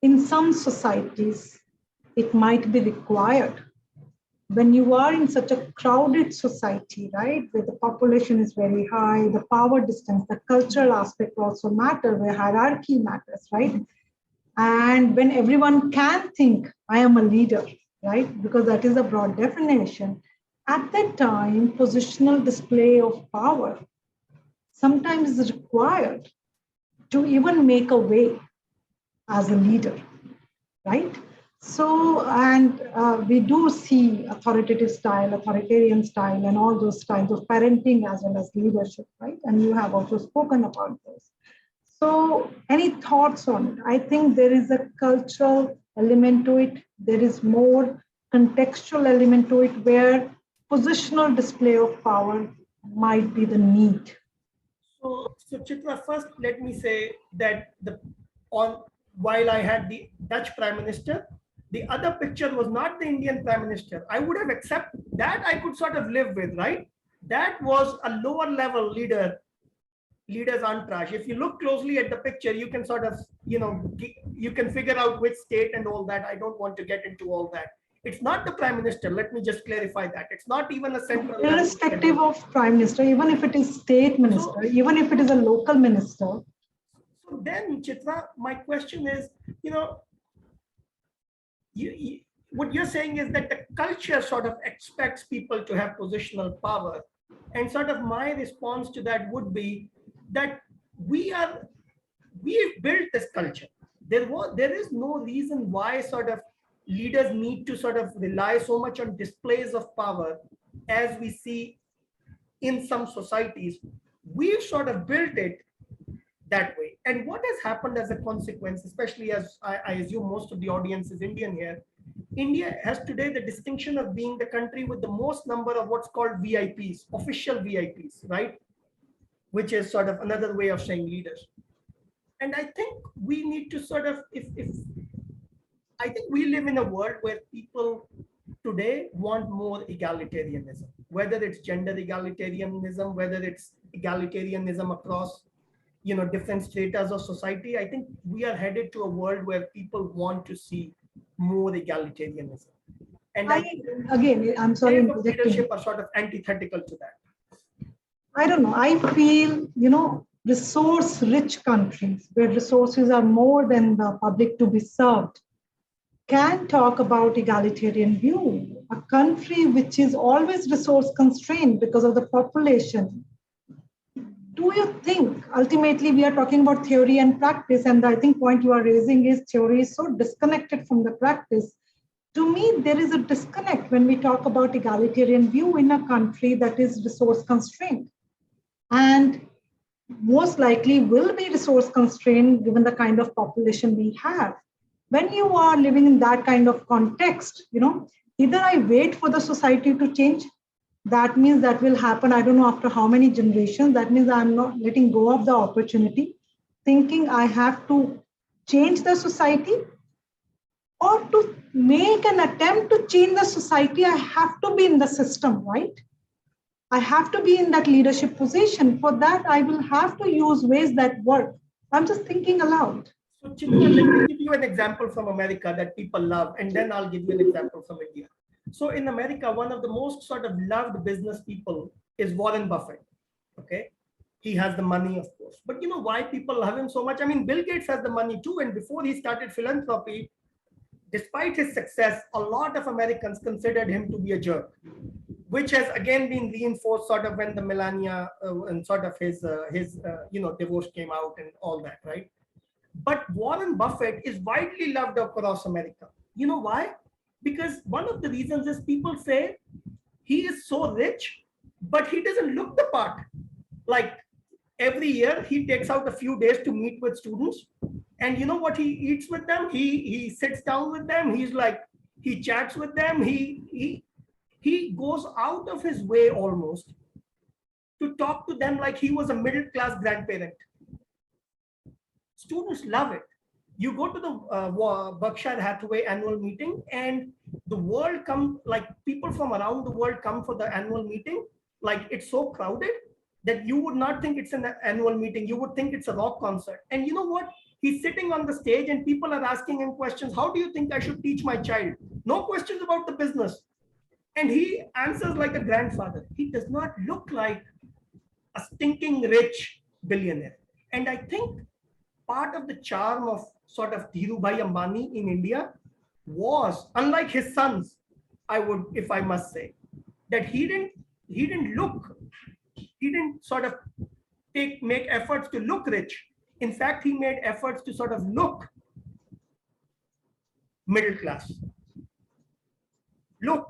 in some societies, it might be required. When you are in such a crowded society, right, where the population is very high, the power distance, the cultural aspect also matter, where hierarchy matters, right? And when everyone can think, I am a leader, right? Because that is a broad definition. At that time, positional display of power sometimes is required to even make a way as a leader, right? So, and we do see authoritative style, authoritarian style, and all those styles of parenting as well as leadership, right? And you have also spoken about this. So, any thoughts on it? I think there is a cultural element to it. There is more contextual element to it, where positional display of power might be the need. So Chitra, first let me say that while I had the Dutch Prime Minister, the other picture was not the Indian Prime Minister. I would have accepted that. I could sort of live with, right? That was a lower level leader's entourage. If you look closely at the picture, you can sort of, you can figure out which state and all that. I don't want to get into all that. It's not the Prime Minister. Let me just clarify that. It's not even a central. Irrespective of Prime Minister, even if it is state minister, even if it is a local minister. So then, Chitra, my question is, what you're saying is that the culture sort of expects people to have positional power. And sort of my response to that would be that we've built this culture. There is no reason why sort of leaders need to sort of rely so much on displays of power as we see in some societies. We've sort of built it that way. And what has happened as a consequence, especially as I assume most of the audience is Indian here, India has today the distinction of being the country with the most number of what's called VIPs, official VIPs, right? Which is sort of another way of saying leaders. And I think we need to sort of, I think we live in a world where people today want more egalitarianism, whether it's gender egalitarianism, whether it's egalitarianism across, you know, different stratas of society. I think we are headed to a world where people want to see more egalitarianism. And again, I'm sorry, leadership are sort of antithetical to that. I don't know. I feel, you know, resource-rich countries where resources are more than the public to be served can talk about egalitarian view. A country which is always resource constrained because of the population. Do you think ultimately we are talking about theory and practice, and I think point you are raising is theory is so disconnected from the practice. To me, there is a disconnect when we talk about egalitarian view in a country that is resource constrained and most likely will be resource constrained given the kind of population we have. When you are living in that kind of context, you know, either I wait for the society to change. That means that will happen, I don't know after how many generations. That means I'm not letting go of the opportunity, thinking I have to change the society, or to make an attempt to change the society, I have to be in the system, right? I have to be in that leadership position. For that, I will have to use ways that work. I'm just thinking aloud. So, Chitra, let me give you an example from America that people love, and then I'll give you an example from India. So in America, one of the most sort of loved business people is Warren Buffett. Okay. He has the money, of course. But you know why people love him so much? I mean, Bill Gates has the money too. And before he started philanthropy, despite his success, a lot of Americans considered him to be a jerk, which has again been reinforced sort of when the Melania and sort of his you know, divorce came out and all that, right? But Warren Buffett is widely loved across America. You know why? Because one of the reasons is people say he is so rich, but he doesn't look the part. Like every year, he takes out a few days to meet with students. And you know what he eats with them? He sits down with them. He's like, he chats with them. He goes out of his way almost to talk to them like he was a middle-class grandparent. Students love it. You go to the Berkshire Hathaway annual meeting and the world come, like people from around the world come for the annual meeting. Like it's so crowded that you would not think it's an annual meeting. You would think it's a rock concert. And you know what? He's sitting on the stage and people are asking him questions. How do you think I should teach my child? No questions about the business. And he answers like a grandfather. He does not look like a stinking rich billionaire. And I think part of the charm of sort of Dhirubhai Ambani in India was, unlike his sons, I would, if I must say, that he didn't sort of make efforts to look rich. In fact, he made efforts to sort of look middle class. Look.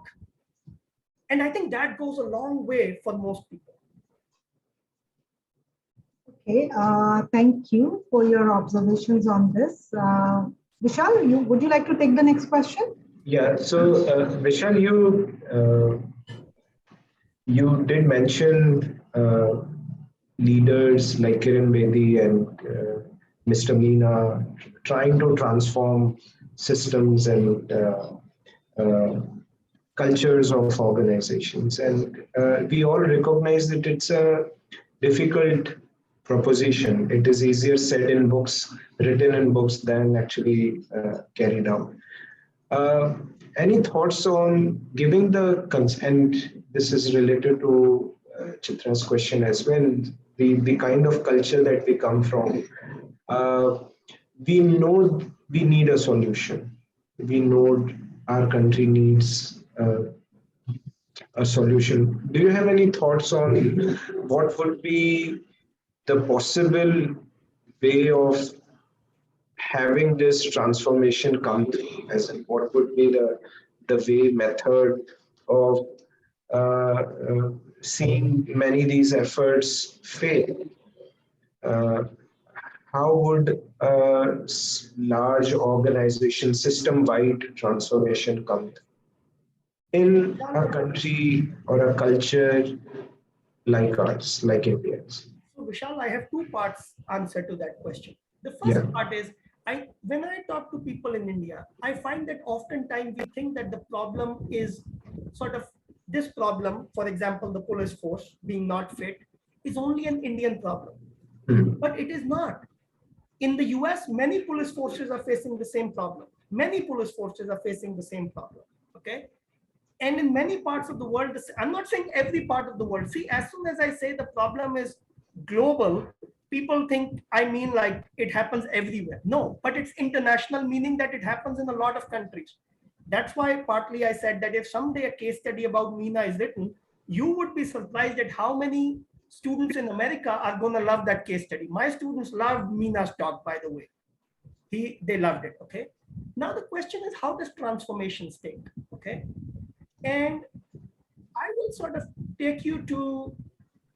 And I think that goes a long way for most people. Okay, thank you for your observations on this. Vishal, would you like to take the next question? Yeah, so Vishal, you did mention leaders like Kiran Bedi and Mr. Meena trying to transform systems and cultures of organizations. And we all recognize that it's a difficult proposition. It is easier said in books, written in books, than actually carried out. Any thoughts on giving the consent? This is related to Chitra's question as well. The kind of culture that we come from. We know we need a solution. We know our country needs a solution. Do you have any thoughts on what would be the possible way of having this transformation come through? As in, what would be the way method of seeing many of these efforts fail? Uh, how would a large organization system-wide transformation come in a country or a culture like ours, like India's? So Vishal, I have two parts answer to that question. The first Yeah. part is, when I talk to people in India, I find that oftentimes we think that the problem is sort of this problem, for example, the police force being not fit, is only an Indian problem. But it is not. In the US, many police forces are facing the same problem. Many police forces are facing the same problem. Okay. And in many parts of the world, I'm not saying every part of the world. See, as soon as I say the problem is global, people think I mean like it happens everywhere. No, but it's international, meaning that it happens in a lot of countries. That's why partly I said that if someday a case study about Meena is written, you would be surprised at how many students in America are going to love that case study. My students loved Meena's talk, by the way. They loved it. Okay. Now the question is, how does transformations take? Okay. And I will sort of take you to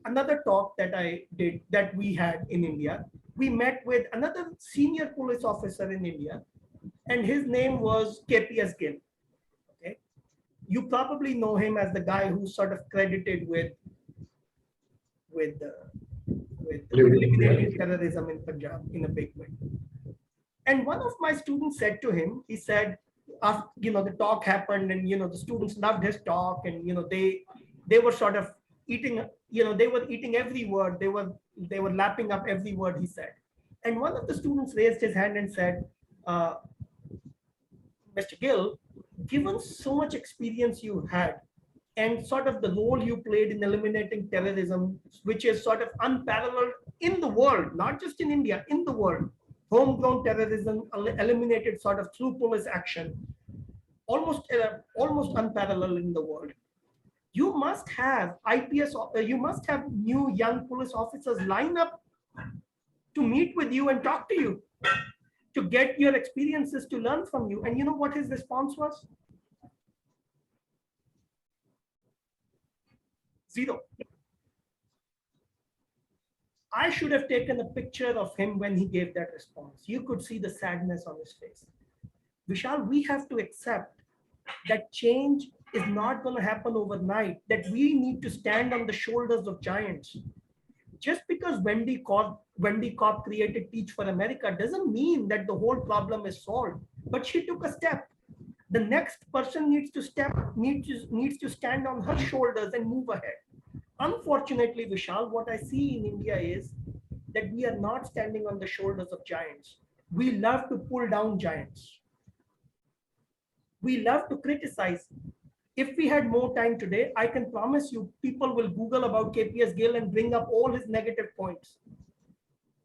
another talk that I did that we had in India. We met with another senior police officer in India, and his name was KPS Gill. Okay, you probably know him as the guy who's sort of credited with eliminating terrorism in Punjab in a big way. And one of my students said to him, he said, after, the talk happened and, the students loved his talk and, they were sort of eating, they were eating every word. They were lapping up every word he said. And one of the students raised his hand and said, Mr. Gill, given so much experience you had and sort of the role you played in eliminating terrorism, which is sort of unparalleled in the world, not just in India, in the world, homegrown terrorism eliminated sort of through police action, almost unparalleled in the world. You must have you must have new young police officers line up to meet with you and talk to you, to get your experiences, to learn from you. And you know what his response was? Zero. I should have taken a picture of him when he gave that response. You could see the sadness on his face. Vishal, we have to accept that change is not going to happen overnight, that we need to stand on the shoulders of giants. Just because Wendy Cobb created Teach for America doesn't mean that the whole problem is solved, but she took a step. The next person needs to stand on her shoulders and move ahead. Unfortunately, Vishal, what I see in India is that we are not standing on the shoulders of giants. We love to pull down giants. We love to criticize. If we had more time today, I can promise you people will Google about KPS Gill and bring up all his negative points.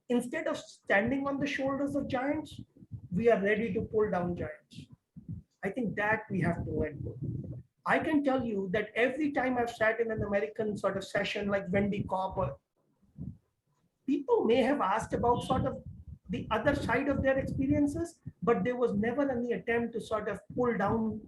Instead of standing on the shoulders of giants, we are ready to pull down giants. I think that we have to let go. I can tell you that every time I've sat in an American sort of session like Wendy Cobb, people may have asked about sort of the other side of their experiences, but there was never any attempt to sort of pull down,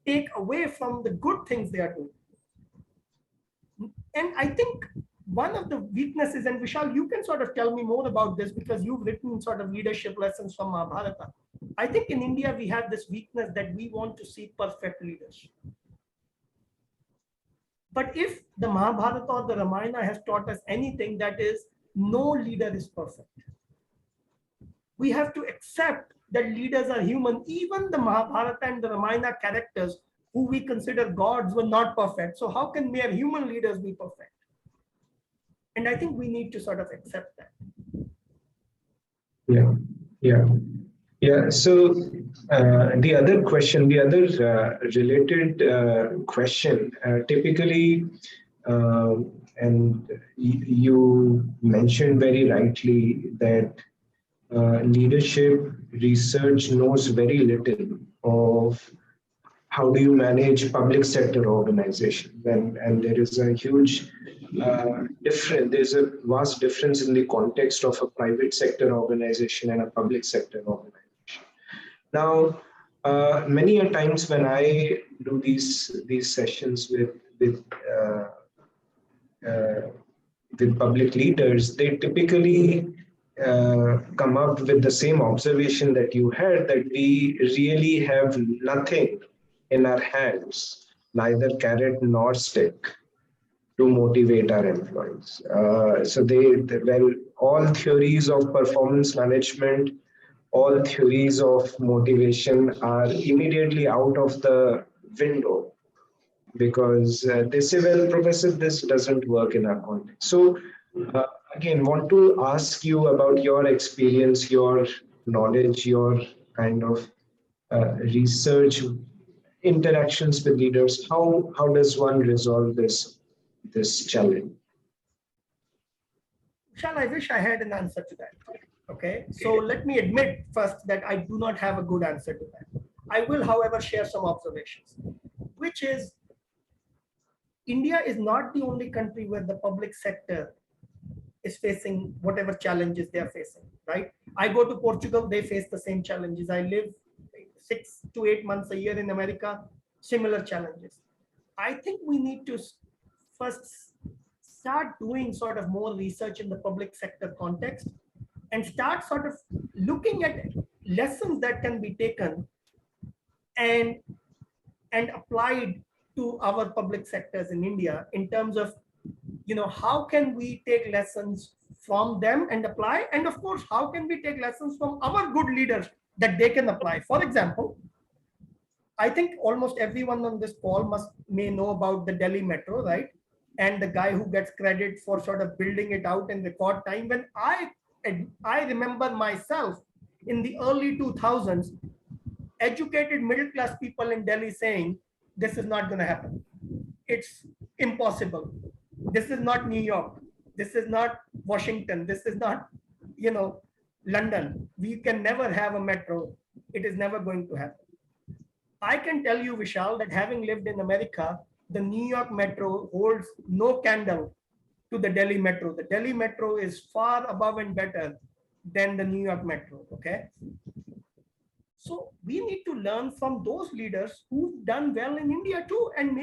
take away from the good things they are doing. And I think one of the weaknesses, and Vishal, you can sort of tell me more about this because you've written sort of leadership lessons from Mahabharata. I think in India, we have this weakness that we want to see perfect leaders. But if the Mahabharata or the Ramayana has taught us anything, that is, no leader is perfect. We have to accept that leaders are human. Even the Mahabharata and the Ramayana characters who we consider gods were not perfect. So how can mere human leaders be perfect? And I think we need to sort of accept that. Yeah. So the other question, the other related question, typically, and you mentioned very rightly that leadership research knows very little of how do you manage public sector organization? And there is a huge difference. There's a vast difference in the context of a private sector organization and a public sector organization. Now, many a times when I do these sessions with public leaders, they typically come up with the same observation that you had, that we really have nothing in our hands, neither carrot nor stick, to motivate our employees. So well, all theories of performance management, all theories of motivation are immediately out of the window, because they say, well, professor, this doesn't work in our context. So again, want to ask you about your experience, your knowledge, your kind of research interactions with leaders. How does one resolve this challenge? Vishal, I wish I had an answer to that. Okay, so let me admit first that I do not have a good answer to that. I will, however, share some observations, which is India is not the only country where the public sector is facing whatever challenges they are facing, right? I go to Portugal, they face the same challenges. I live 6 to 8 months a year in America, similar challenges. I think we need to first start doing sort of more research in the public sector context and start sort of looking at lessons that can be taken and applied to our public sectors in India in terms of, how can we take lessons from them and apply? And of course, how can we take lessons from our good leaders that they can apply? For example, I think almost everyone on this call may know about the Delhi Metro, right? And the guy who gets credit for sort of building it out in record time. When I remember myself in the early 2000s, educated middle class people in Delhi saying, this is not going to happen. It's impossible. This is not New York. This is not Washington. This is not, London. We can never have a metro. It is never going to happen. I can tell you, Vishal, that having lived in America, the New York Metro holds no candle to the Delhi Metro. The Delhi Metro is far above and better than the New York Metro, okay? So we need to learn from those leaders who've done well in India too, and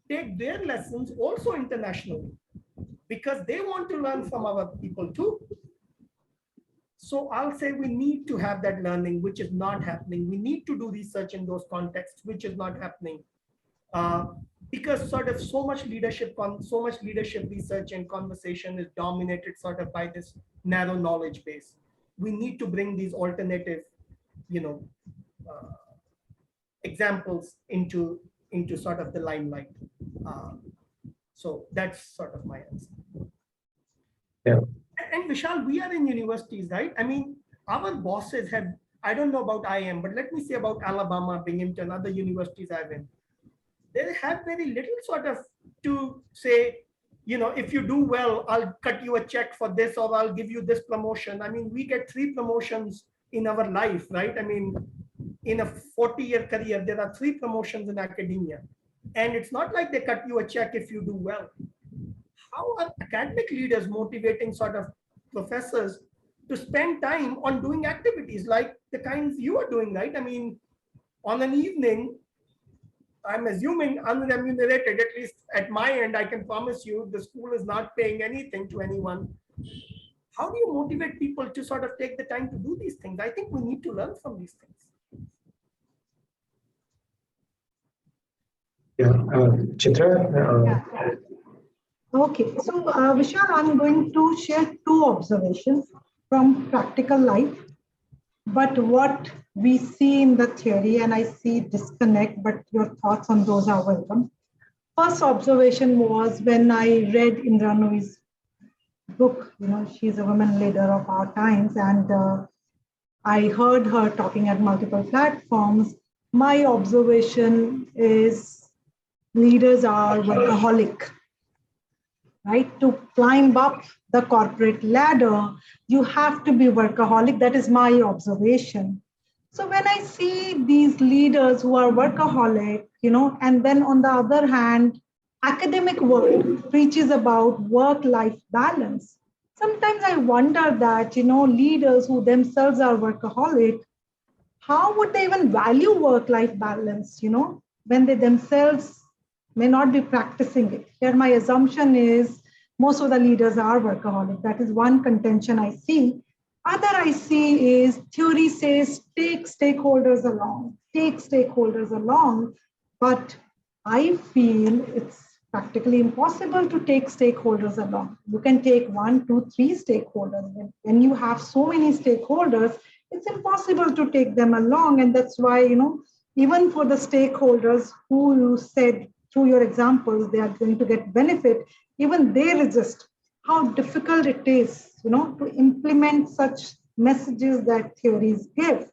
take their lessons also internationally, because they want to learn from our people too. So I'll say we need to have that learning, which is not happening. We need to do research in those contexts, which is not happening. Because sort of so much leadership research and conversation is dominated sort of by this narrow knowledge base. We need to bring these alternative, examples into sort of the limelight. So that's sort of my answer. Yeah. And Vishal, we are in universities, right? I mean, our bosses have, I don't know about IIM, but let me say about Alabama, Binghamton, other universities I've been. They have very little sort of to say, if you do well, I'll cut you a check for this, or I'll give you this promotion. I mean, we get 3 promotions in our life, right? I mean, in a 40-year career, there are 3 promotions in academia. And it's not like they cut you a check if you do well. How are academic leaders motivating sort of professors to spend time on doing activities like the kinds you are doing, right? I mean, on an evening, I'm assuming unremunerated, at least at my end, I can promise you the school is not paying anything to anyone. How do you motivate people to sort of take the time to do these things? I think we need to learn from these things. Yeah, Chitra? Yeah. Okay, so Vishal, I'm going to share 2 observations from practical life, but what we see in the theory, and I see disconnect, but your thoughts on those are welcome. First observation was when I read Indra Nooyi's book, she's a woman leader of our times, and I heard her talking at multiple platforms. My observation is leaders are workaholic. Right? To climb up the corporate ladder, you have to be workaholic. That is my observation. So when I see these leaders who are workaholic, and then on the other hand, academic world preaches about work-life balance. Sometimes I wonder that, leaders who themselves are workaholic, how would they even value work-life balance, when they themselves may not be practicing it? Here, my assumption is most of the leaders are workaholic. That is one contention I see. Other I see is theory says take stakeholders along, but I feel it's practically impossible to take stakeholders along. You can take 1, 2, 3 stakeholders. When you have so many stakeholders, it's impossible to take them along. And that's why, even for the stakeholders who you said through your examples, they are going to get benefit, even they resist. How difficult it is, to implement such messages that theories give.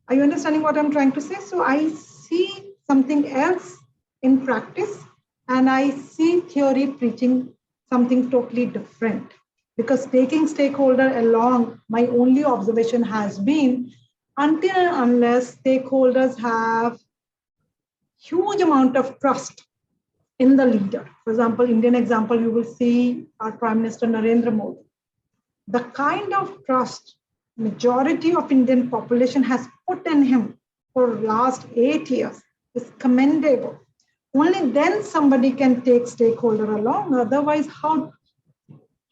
Are you understanding what I'm trying to say? So I see something else in practice, and I see theory preaching something totally different. Because taking stakeholder along, my only observation has been until and unless stakeholders have huge amount of trust in the leader. For example, Indian example, you will see our Prime Minister Narendra Modi. The kind of trust majority of Indian population has put in him for last 8 years is commendable. Only then somebody can take stakeholder along. Otherwise, how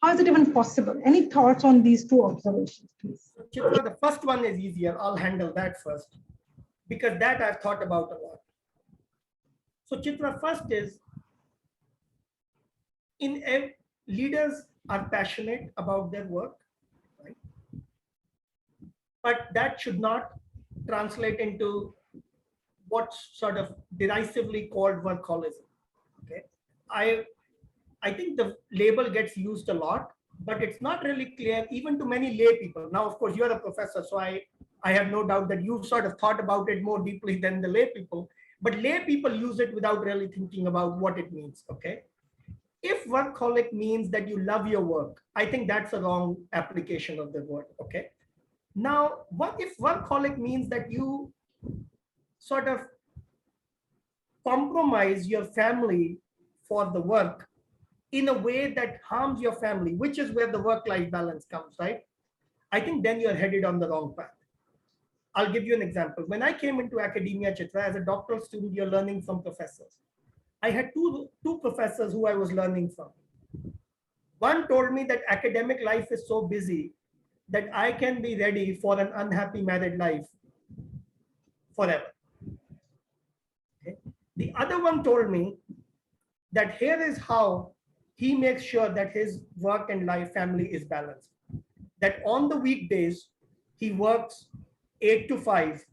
is it even possible? Any thoughts on these two observations, please? Chitra, the first one is easier. I'll handle that first, because that I've thought about a lot. So Chitra, first is, leaders are passionate about their work, right? But that should not translate into what's sort of derisively called workaholism. Okay, I think the label gets used a lot, but it's not really clear even to many lay people. Now, of course, you're a professor, so I have no doubt that you've sort of thought about it more deeply than the lay people. But lay people use it without really thinking about what it means. Okay, if workaholic means that you love your work, I think that's a wrong application of the word. Okay, now what if workaholic means that you sort of compromise your family for the work in a way that harms your family, which is where the work-life balance comes, right? I think then you're headed on the wrong path. I'll give you an example. When I came into academia, Chitra, as a doctoral student, you're learning from professors. I had two professors who I was learning from. One told me that academic life is so busy that I can be ready for an unhappy married life forever. Okay. The other one told me that here is how he makes sure that his work and life family is balanced. That on the weekdays, he works 8 to 5.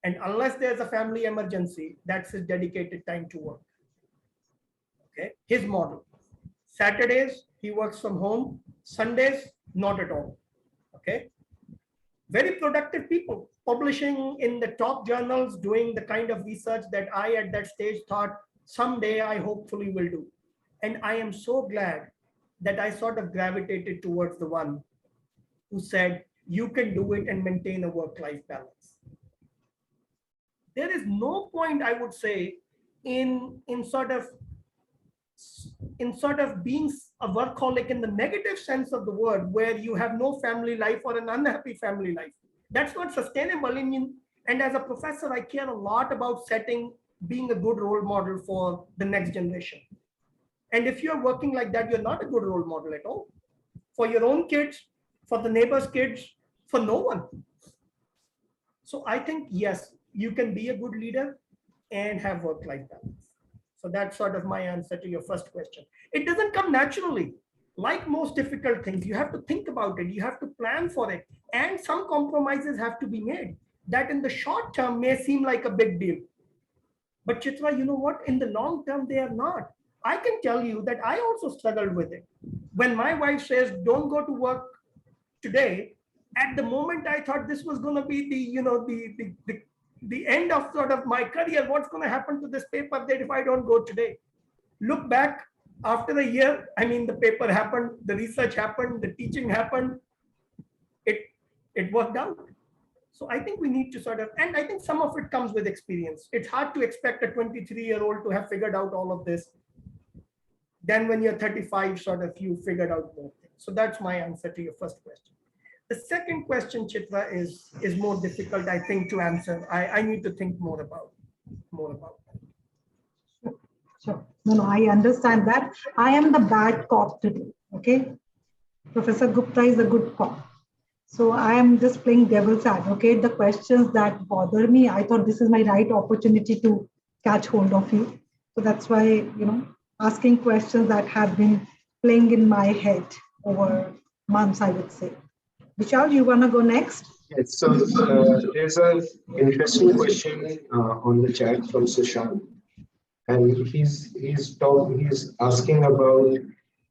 And unless there's a family emergency, that's his dedicated time to work. Okay, his model. Saturdays, he works from home. Sundays, not at all. Okay, very productive people, publishing in the top journals, doing the kind of research that I at that stage thought someday I hopefully will do. And I am so glad that I sort of gravitated towards the one who said, you can do it and maintain a work-life balance. There is no point, I would say, in sort of being a workaholic in the negative sense of the word, where you have no family life or an unhappy family life. That's not sustainable. And as a professor, I care a lot about being a good role model for the next generation. And if you're working like that, you're not a good role model at all. For your own kids, for the neighbor's kids, for no one. So I think, yes, you can be a good leader and have work-life balance. So that's sort of my answer to your first question. It doesn't come naturally. Like most difficult things, you have to think about it. You have to plan for it. And some compromises have to be made that in the short term may seem like a big deal. But Chitra, you know what? In the long term, they are not. I can tell you that I also struggled with it. When my wife says, don't go to work today, at the moment I thought this was going to be the end of sort of my career. What's going to happen to this paper that if I don't go today? Look back after a year, I mean, the paper happened, the research happened, the teaching happened. It worked out. So I think we need to sort of, and I think some of it comes with experience. It's hard to expect a 23-year-old to have figured out all of this. Then when you're 35, sort of you figured out more things. So that's my answer to your first question. The second question, Chitra, is more difficult, I think, to answer. I need to think more about that. Sure. No, I understand that. I am the bad cop today. Okay. Professor Gupta is a good cop. So I am just playing devil's advocate. The questions that bother me, I thought this is my right opportunity to catch hold of you. So that's why, asking questions that have been playing in my head over months, I would say. Vishal, you want to go next? Yes, so there's an interesting question on the chat from Sushant, and he's asking about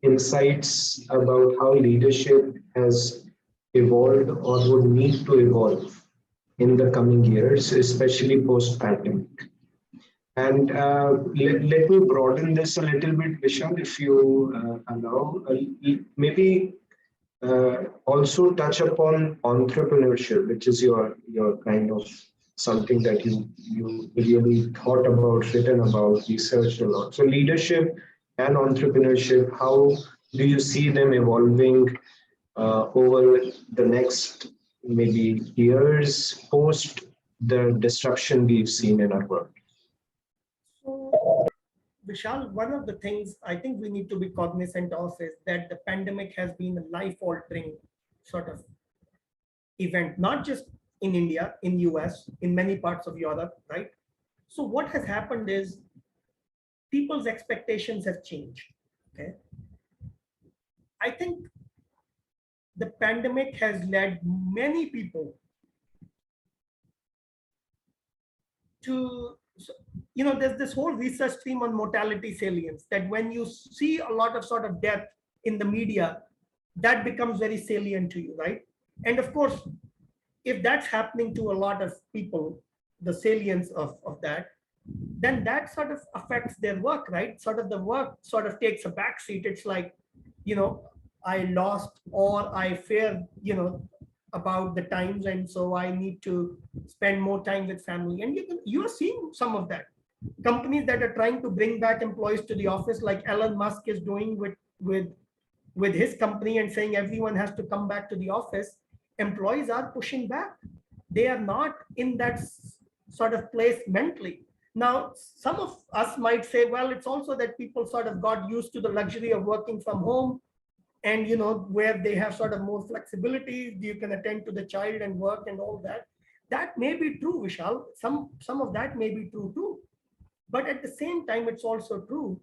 insights about how leadership has evolved or would need to evolve in the coming years, especially post-pandemic. And let me broaden this a little bit, Vishal, if you allow. Maybe also touch upon entrepreneurship, which is your kind of something that you really thought about, written about, researched a lot. So leadership and entrepreneurship, how do you see them evolving over the next maybe years post the disruption we've seen in our world? So, Vishal, one of the things I think we need to be cognizant of is that the pandemic has been a life-altering sort of event, not just in India, in US, in many parts of Europe, right? So what has happened is people's expectations have changed, okay? I think the pandemic has led many people to, there's this whole research stream on mortality salience, that when you see a lot of sort of death in the media, that becomes very salient to you, right? And of course, if that's happening to a lot of people, the salience of that, then that sort of affects their work, right? Sort of the work sort of takes a backseat. It's like, I lost or I fear, about the times, and so I need to spend more time with family. And you are seeing some of that. Companies that are trying to bring back employees to the office, like Elon Musk is doing with his company and saying everyone has to come back to the office, employees are pushing back. They are not in that sort of place mentally. Now, some of us might say, well, it's also that people sort of got used to the luxury of working from home, and where they have sort of more flexibility, you can attend to the child and work and all that. That may be true, Vishal. Some of that may be true too. But at the same time, it's also true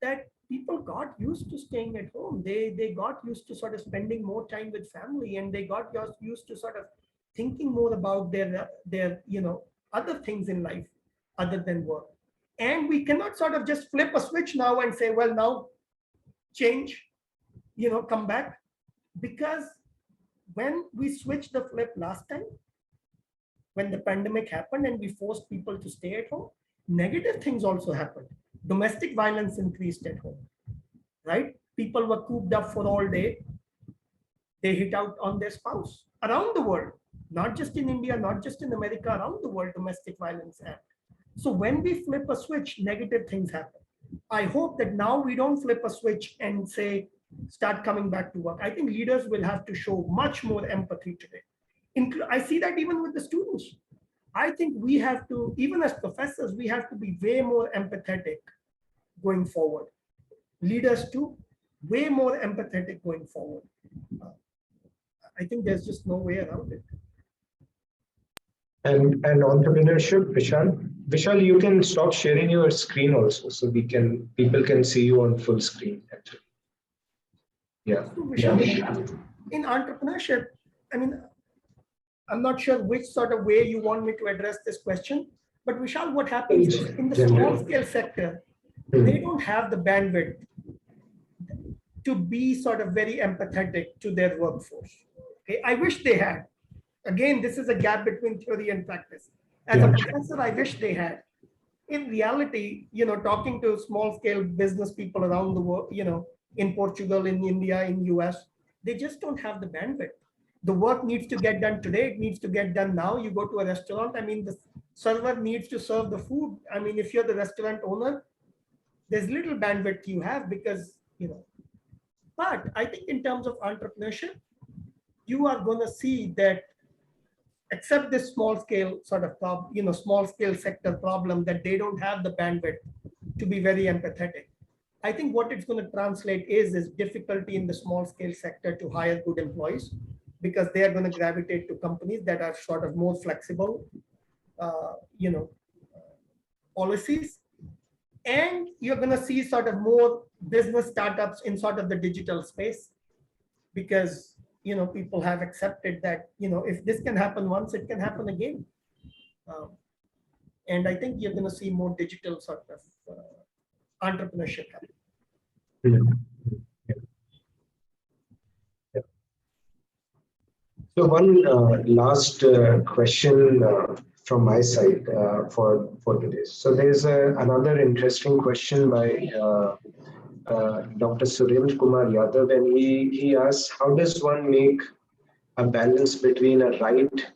that people got used to staying at home. They got used to sort of spending more time with family, and they got used to sort of thinking more about their other things in life other than work. And we cannot sort of just flip a switch now and say, well, now change, come back. Because when we switched the flip last time, when the pandemic happened and we forced people to stay at home, negative things also happened. Domestic violence increased at home, right? People were cooped up for all day. They hit out on their spouse around the world, not just in India, not just in America, around the world, domestic violence act. So when we flip a switch, negative things happen. I hope that now we don't flip a switch and say, start coming back to work. I think leaders will have to show much more empathy today. I see that even with the students. I think we have to, even as professors, we have to be way more empathetic going forward. Leaders too, way more empathetic going forward. I think there's just no way around it. And entrepreneurship, Vishal, you can stop sharing your screen also, so people can see you on full screen actually. Yeah. So Vishal, in entrepreneurship, I mean, I'm not sure which sort of way you want me to address this question, but Vishal, what happens is in the small scale sector, they don't have the bandwidth to be sort of very empathetic to their workforce. Okay, I wish they had. Again, this is a gap between theory and practice. As a professor, I wish they had. In reality, talking to small scale business people around the world, in Portugal, in India, in US, they just don't have the bandwidth. The work needs to get done today. It needs to get done now. You go to a restaurant. I mean, the server needs to serve the food. I mean, if you're the restaurant owner, there's little bandwidth you have because, but I think in terms of entrepreneurship, you are going to see that except this small scale sort of problem, small scale sector problem that they don't have the bandwidth to be very empathetic. I think what it's going to translate is difficulty in the small scale sector to hire good employees because they are going to gravitate to companies that are sort of more flexible, policies. And you're going to see sort of more business startups in sort of the digital space because, people have accepted that, if this can happen once, it can happen again. And I think you're going to see more digital sort of entrepreneurship happen. So one last question from my side for today. So there's another interesting question by Dr. Surendra Kumar Yadav, and he asks, how does one make a balance between a right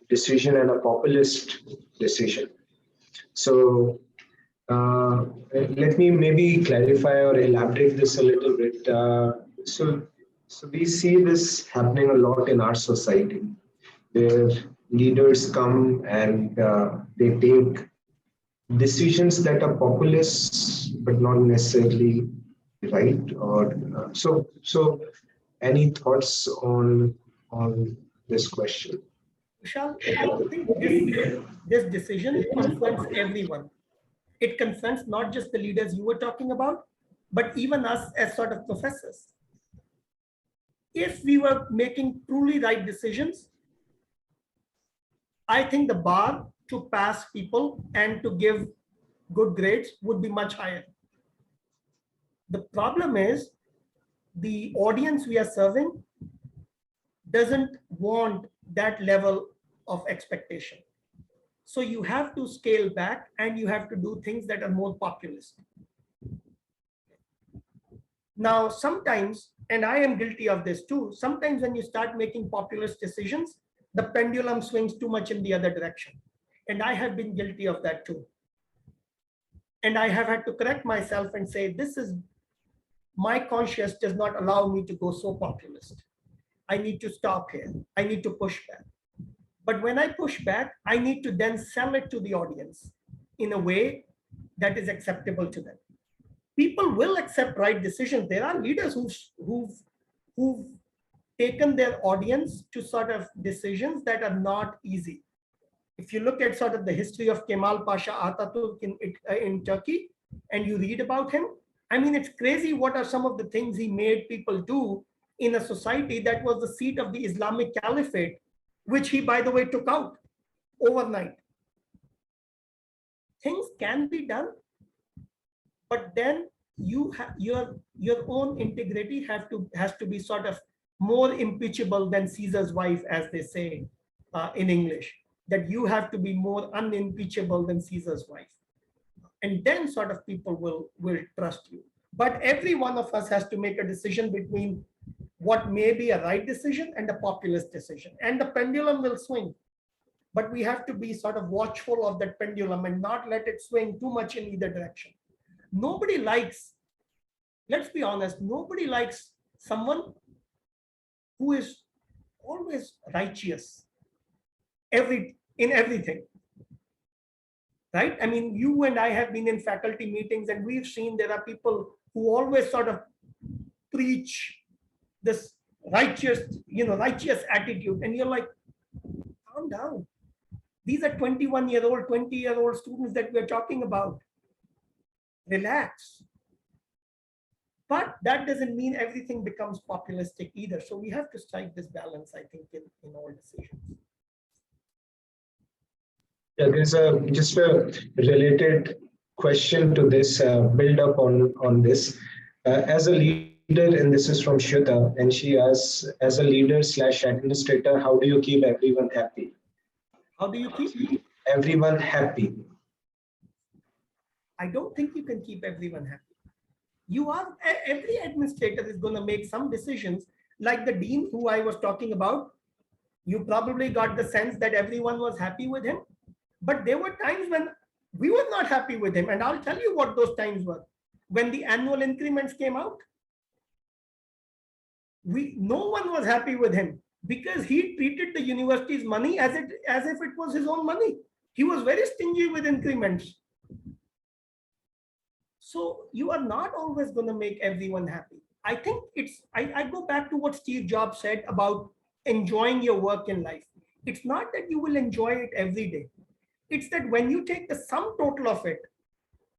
decision and a populist decision? So let me maybe clarify or elaborate this a little bit. So we see this happening a lot in our society, where leaders come and they take decisions that are populist, but not necessarily right. Or so. Any thoughts on this question? Vishal, I think this decision confronts everyone. It confronts not just the leaders you were talking about, but even us as sort of professors. If we were making truly right decisions, I think the bar to pass people and to give good grades would be much higher. The problem is the audience we are serving doesn't want that level of expectation. So you have to scale back and you have to do things that are more populist. Now, sometimes, and I am guilty of this too, sometimes when you start making populist decisions, the pendulum swings too much in the other direction. And I have been guilty of that too. And I have had to correct myself and say, my conscience does not allow me to go so populist. I need to stop here. I need to push back. But when I push back, I need to then sell it to the audience in a way that is acceptable to them. People will accept right decisions. There are leaders who've taken their audience to sort of decisions that are not easy. If you look at sort of the history of Kemal Pasha Ataturk in Turkey, and you read about him, I mean, it's crazy what are some of the things he made people do in a society that was the seat of the Islamic Caliphate, which he, by the way, took out overnight. Things can be done, but then you have your own integrity has to be sort of more impeachable than Caesar's wife, as they say in English, that you have to be more unimpeachable than Caesar's wife. And then sort of people will trust you. But every one of us has to make a decision between what may be a right decision and a populist decision. And the pendulum will swing. But we have to be sort of watchful of that pendulum and not let it swing too much in either direction. Nobody likes, let's be honest, nobody likes someone who is always righteous in everything. Right? I mean, you and I have been in faculty meetings and we've seen there are people who always sort of preach this righteous attitude. And you're like, calm down. These are 21-year-old, 20-year-old students that we're talking about. Relax. But that doesn't mean everything becomes populistic either. So we have to strike this balance, I think, in all decisions. Yeah, there's just a related question to this, build up on this. As a leader, and this is from Shweta, and she asks, as a leader / administrator, how do you keep everyone happy? How do you keep everyone happy? I don't think you can keep everyone happy. Every administrator is going to make some decisions, like the dean who I was talking about. You probably got the sense that everyone was happy with him, but there were times when we were not happy with him. And I'll tell you what those times were. When the annual increments came out, no one was happy with him because he treated the university's money as if it was his own money. He was very stingy with increments. So you are not always going to make everyone happy. I think I go back to what Steve Jobs said about enjoying your work in life. It's not that you will enjoy it every day. It's that when you take the sum total of it,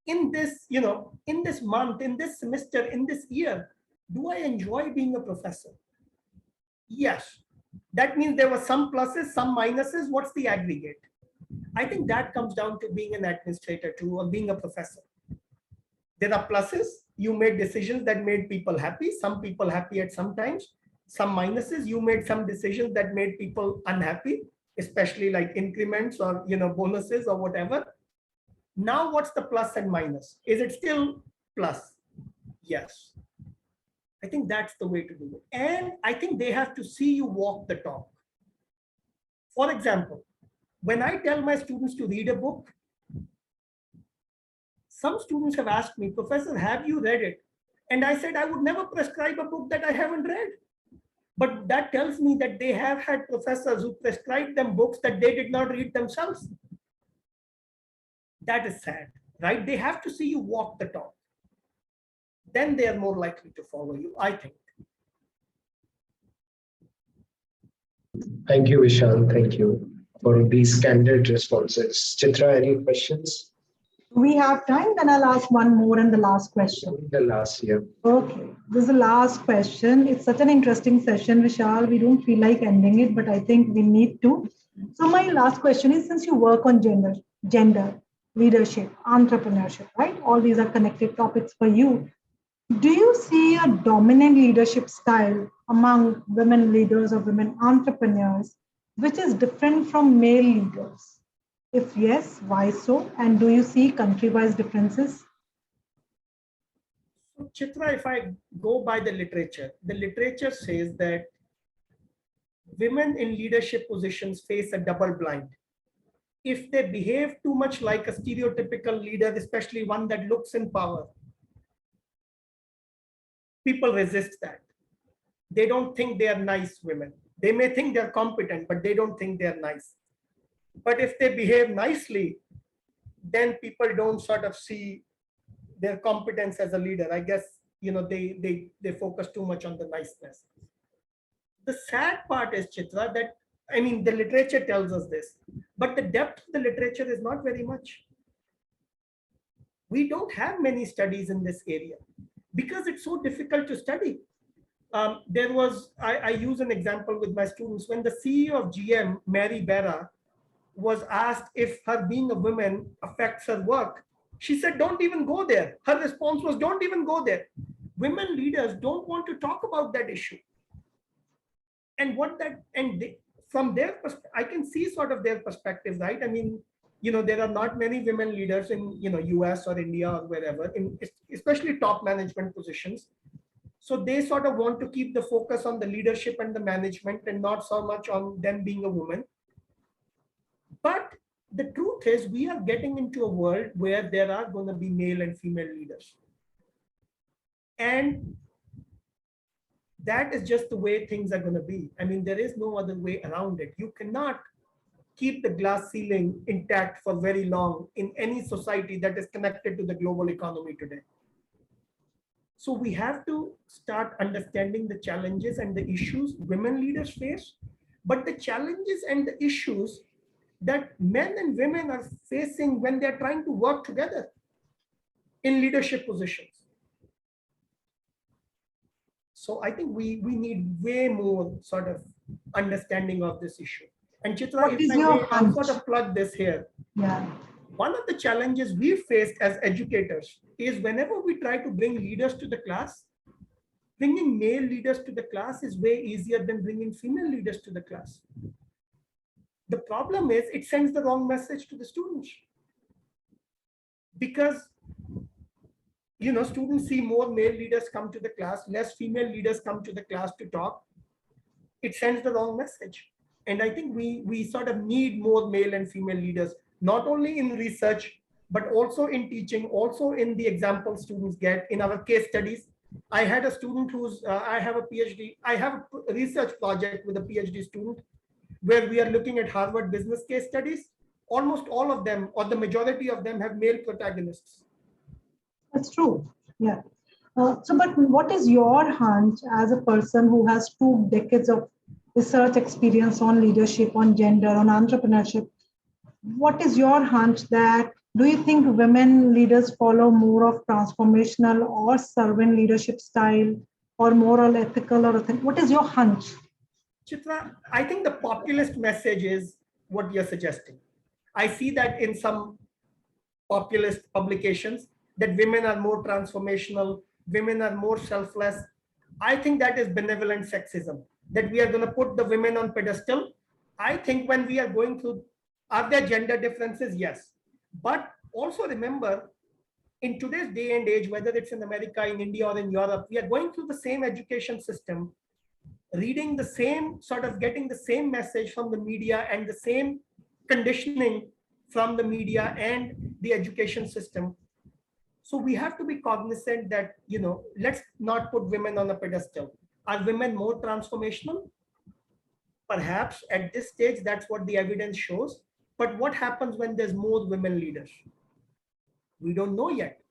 in this, in this month, in this semester, in this year, do I enjoy being a professor? Yes. That means there were some pluses, some minuses. What's the aggregate? I think that comes down to being an administrator too, or being a professor. There are pluses. You made decisions that made people happy, some people happy at some times. Some minuses, you made some decisions that made people unhappy, especially like increments or bonuses or whatever. Now what's the plus and minus? Is it still plus? Yes. I think that's the way to do it. And I think they have to see you walk the talk. For example, when I tell my students to read a book, some students have asked me, Professor, have you read it? And I said, I would never prescribe a book that I haven't read. But that tells me that they have had professors who prescribed them books that they did not read themselves. That is sad, right? They have to see you walk the talk. Then they are more likely to follow you, I think. Thank you, Vishal. Thank you for these candid responses. Chitra, any questions? We have time, then I'll ask one more and the last question. The last, yeah. Okay, this is the last question. It's such an interesting session, Vishal. We don't feel like ending it, but I think we need to. So my last question is, since you work on gender, leadership, entrepreneurship, right? All these are connected topics for you. Do you see a dominant leadership style among women leaders or women entrepreneurs, which is different from male leaders? If yes, why so? And do you see country-wise differences? So Chitra, if I go by the literature says that women in leadership positions face a double blind. If they behave too much like a stereotypical leader, especially one that looks in power, people resist that. They don't think they are nice women. They may think they're competent, but they don't think they're nice. But if they behave nicely, then people don't sort of see their competence as a leader. I guess, they focus too much on the niceness. The sad part is, Chitra, that, the literature tells us this, but the depth of the literature is not very much. We don't have many studies in this area because it's so difficult to study. I use an example with my students. When the CEO of GM, Mary Barra, was asked if her being a woman affects her work, she said, don't even go there. Her response was, don't even go there. Women leaders don't want to talk about that issue. And from their perspective, I can see sort of their perspective, right? There are not many women leaders in, US or India or wherever, especially top management positions. So they sort of want to keep the focus on the leadership and the management and not so much on them being a woman. But the truth is, we are getting into a world where there are going to be male and female leaders. And that is just the way things are going to be. There is no other way around it. You cannot keep the glass ceiling intact for very long in any society that is connected to the global economy today. So we have to start understanding the challenges and the issues women leaders face, but the challenges and the issues that men and women are facing when they're trying to work together in leadership positions. So I think we need way more sort of understanding of this issue. And Chitra, if I may, I'll sort of plug this here. Yeah. One of the challenges we faced as educators is whenever we try to bring leaders to the class, bringing male leaders to the class is way easier than bringing female leaders to the class. The problem is it sends the wrong message to the students. Because, students see more male leaders come to the class, less female leaders come to the class to talk. It sends the wrong message. And I think we sort of need more male and female leaders, not only in research, but also in teaching, also in the example students get in our case studies. I had a student I have a PhD, I have a research project with a PhD student where we are looking at Harvard business case studies. Almost all of them, or the majority of them, have male protagonists. That's true. Yeah. But what is your hunch as a person who has 2 decades of research experience on leadership, on gender, on entrepreneurship? What is your hunch that do you think women leaders follow more of transformational or servant leadership style, or moral, ethical, or what is your hunch? Chitra, I think the populist message is what you're suggesting. I see that in some populist publications that women are more transformational, women are more selfless. I think that is benevolent sexism, that we are going to put the women on pedestal. I think when we are going through, are there gender differences? Yes. But also remember, in today's day and age, whether it's in America, in India, or in Europe, we are going through the same education system, reading the same, sort of getting the same message from the media and the same conditioning from the media and the education system. So we have to be cognizant that, let's not put women on a pedestal. Are women more transformational? Perhaps at this stage, that's what the evidence shows. But what happens when there's more women leaders? We don't know yet.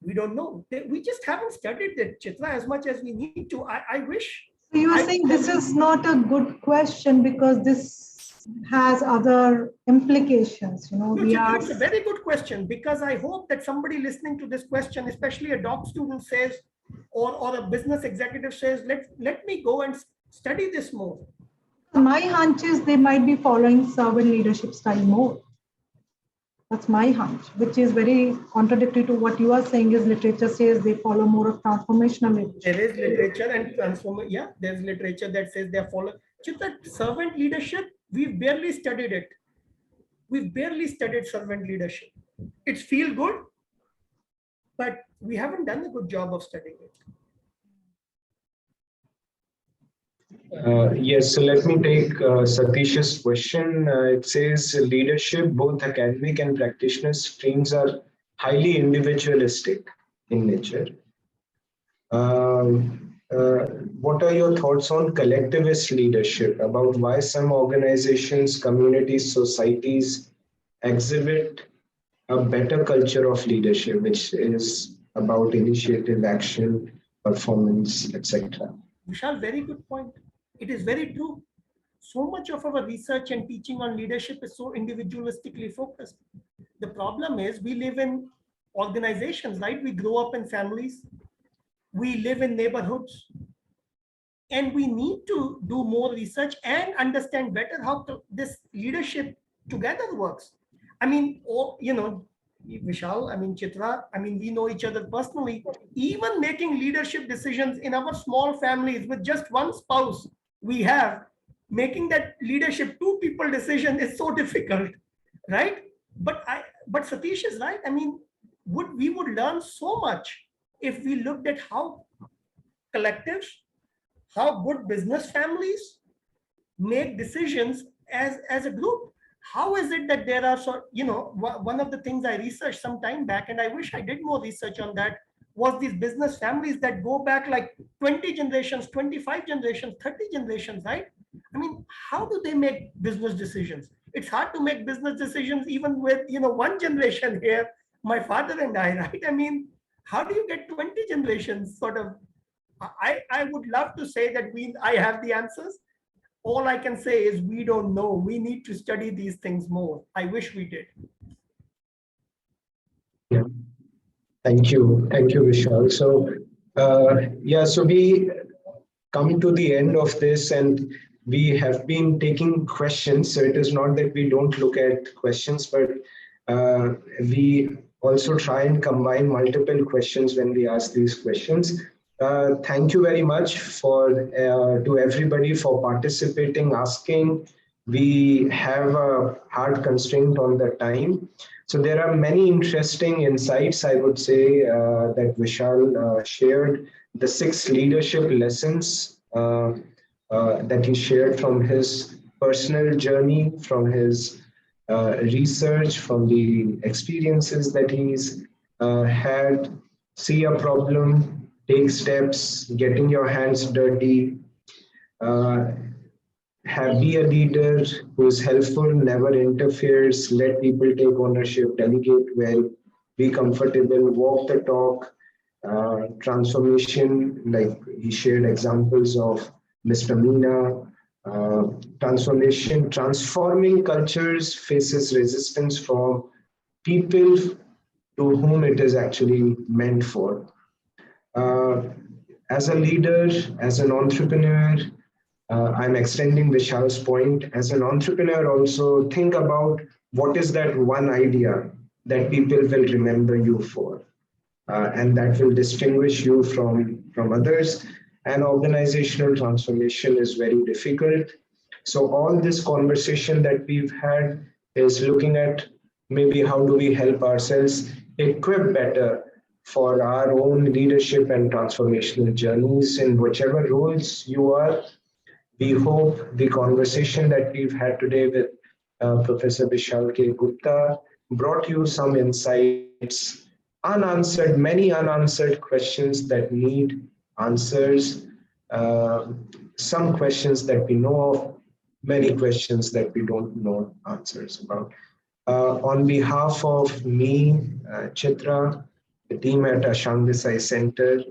We don't know. We just haven't studied it, Chitra, as much as we need to. I wish. So you are saying this is not a good question because this has other implications, No, it's a very good question, because I hope that somebody listening to this question, especially a doc student, says, or a business executive says, let me go and study this more. My hunch is they might be following servant leadership style more. That's my hunch, which is very contradictory to what you are saying. Is literature says they follow more of transformational leadership. There is literature and there's literature that says they follow. Just that servant leadership, we've barely studied it. We've barely studied servant leadership. It's feel good, but we haven't done a good job of studying it. Yes, so let me take Satish's question. It says leadership, both academic and practitioner streams are highly individualistic in nature. What are your thoughts on collectivist leadership, about why some organizations, communities, societies exhibit a better culture of leadership, which is about initiative, action, performance, etc.? Vishal, very good point. It is very true. So much of our research and teaching on leadership is so individualistically focused. The problem is we live in organizations, right? We grow up in families. We live in neighborhoods. And we need to do more research and understand better how this leadership together works. I mean, Vishal, Chitra, we know each other personally. Even making leadership decisions in our small families with just one spouse, making that leadership 2 people decision is so difficult, right? But Satish is right. We would learn so much if we looked at how collectives, how good business families make decisions as a group. How is it that there are one of the things I researched some time back, and I wish I did more research on that, was these business families that go back like 20 generations, 25 generations, 30 generations, right? How do they make business decisions? It's hard to make business decisions even with, one generation here, my father and I, right? How do you get 20 generations sort of? I would love to say that I have the answers. All I can say is we don't know. We need to study these things more. I wish we did. Yeah. Thank you, Vishal. So, so we come to the end of this, and we have been taking questions. So it is not that we don't look at questions, but we also try and combine multiple questions when we ask these questions. Thank you very much to everybody for participating, asking. We have a hard constraint on the time. So there are many interesting insights, I would say, that Vishal shared. The 6 leadership lessons that he shared from his personal journey, from his research, from the experiences that he's had. See a problem, take steps, getting your hands dirty, uh, be a leader who's helpful, never interferes, let people take ownership, delegate well, be comfortable, walk the talk, transformation, like he shared examples of Mr. Meena, transformation, transforming cultures faces resistance from people to whom it is actually meant for. Uh, as a leader, as an entrepreneur, I'm extending Vishal's point. As an entrepreneur, also think about what is that one idea that people will remember you for, and that will distinguish you from others. And organizational transformation is very difficult. So all this conversation that we've had is looking at maybe how do we help ourselves equip better for our own leadership and transformational journeys in whichever roles you are. We hope the conversation that we've had today with Professor Vishal K. Gupta brought you some insights, unanswered, many unanswered questions that need answers, uh, some questions that we know of, many questions that we don't know answers about. On behalf of me, Chitra, the team at Ashank Desai Center,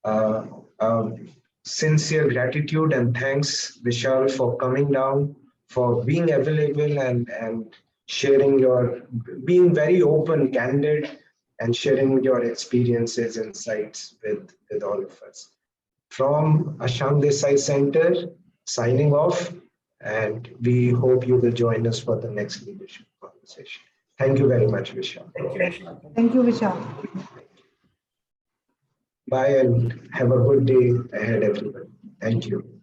uh, um, sincere gratitude and thanks, Vishal, for coming down, for being available and sharing your, being very open, candid, and sharing your experiences, insights with all of us. From Ashank Desai Center, signing off, and we hope you will join us for the next leadership conversation. Thank you very much, Vishal. Thank you, Vishal. Thank you, Vishal. Bye and have a good day ahead, everybody. Thank you.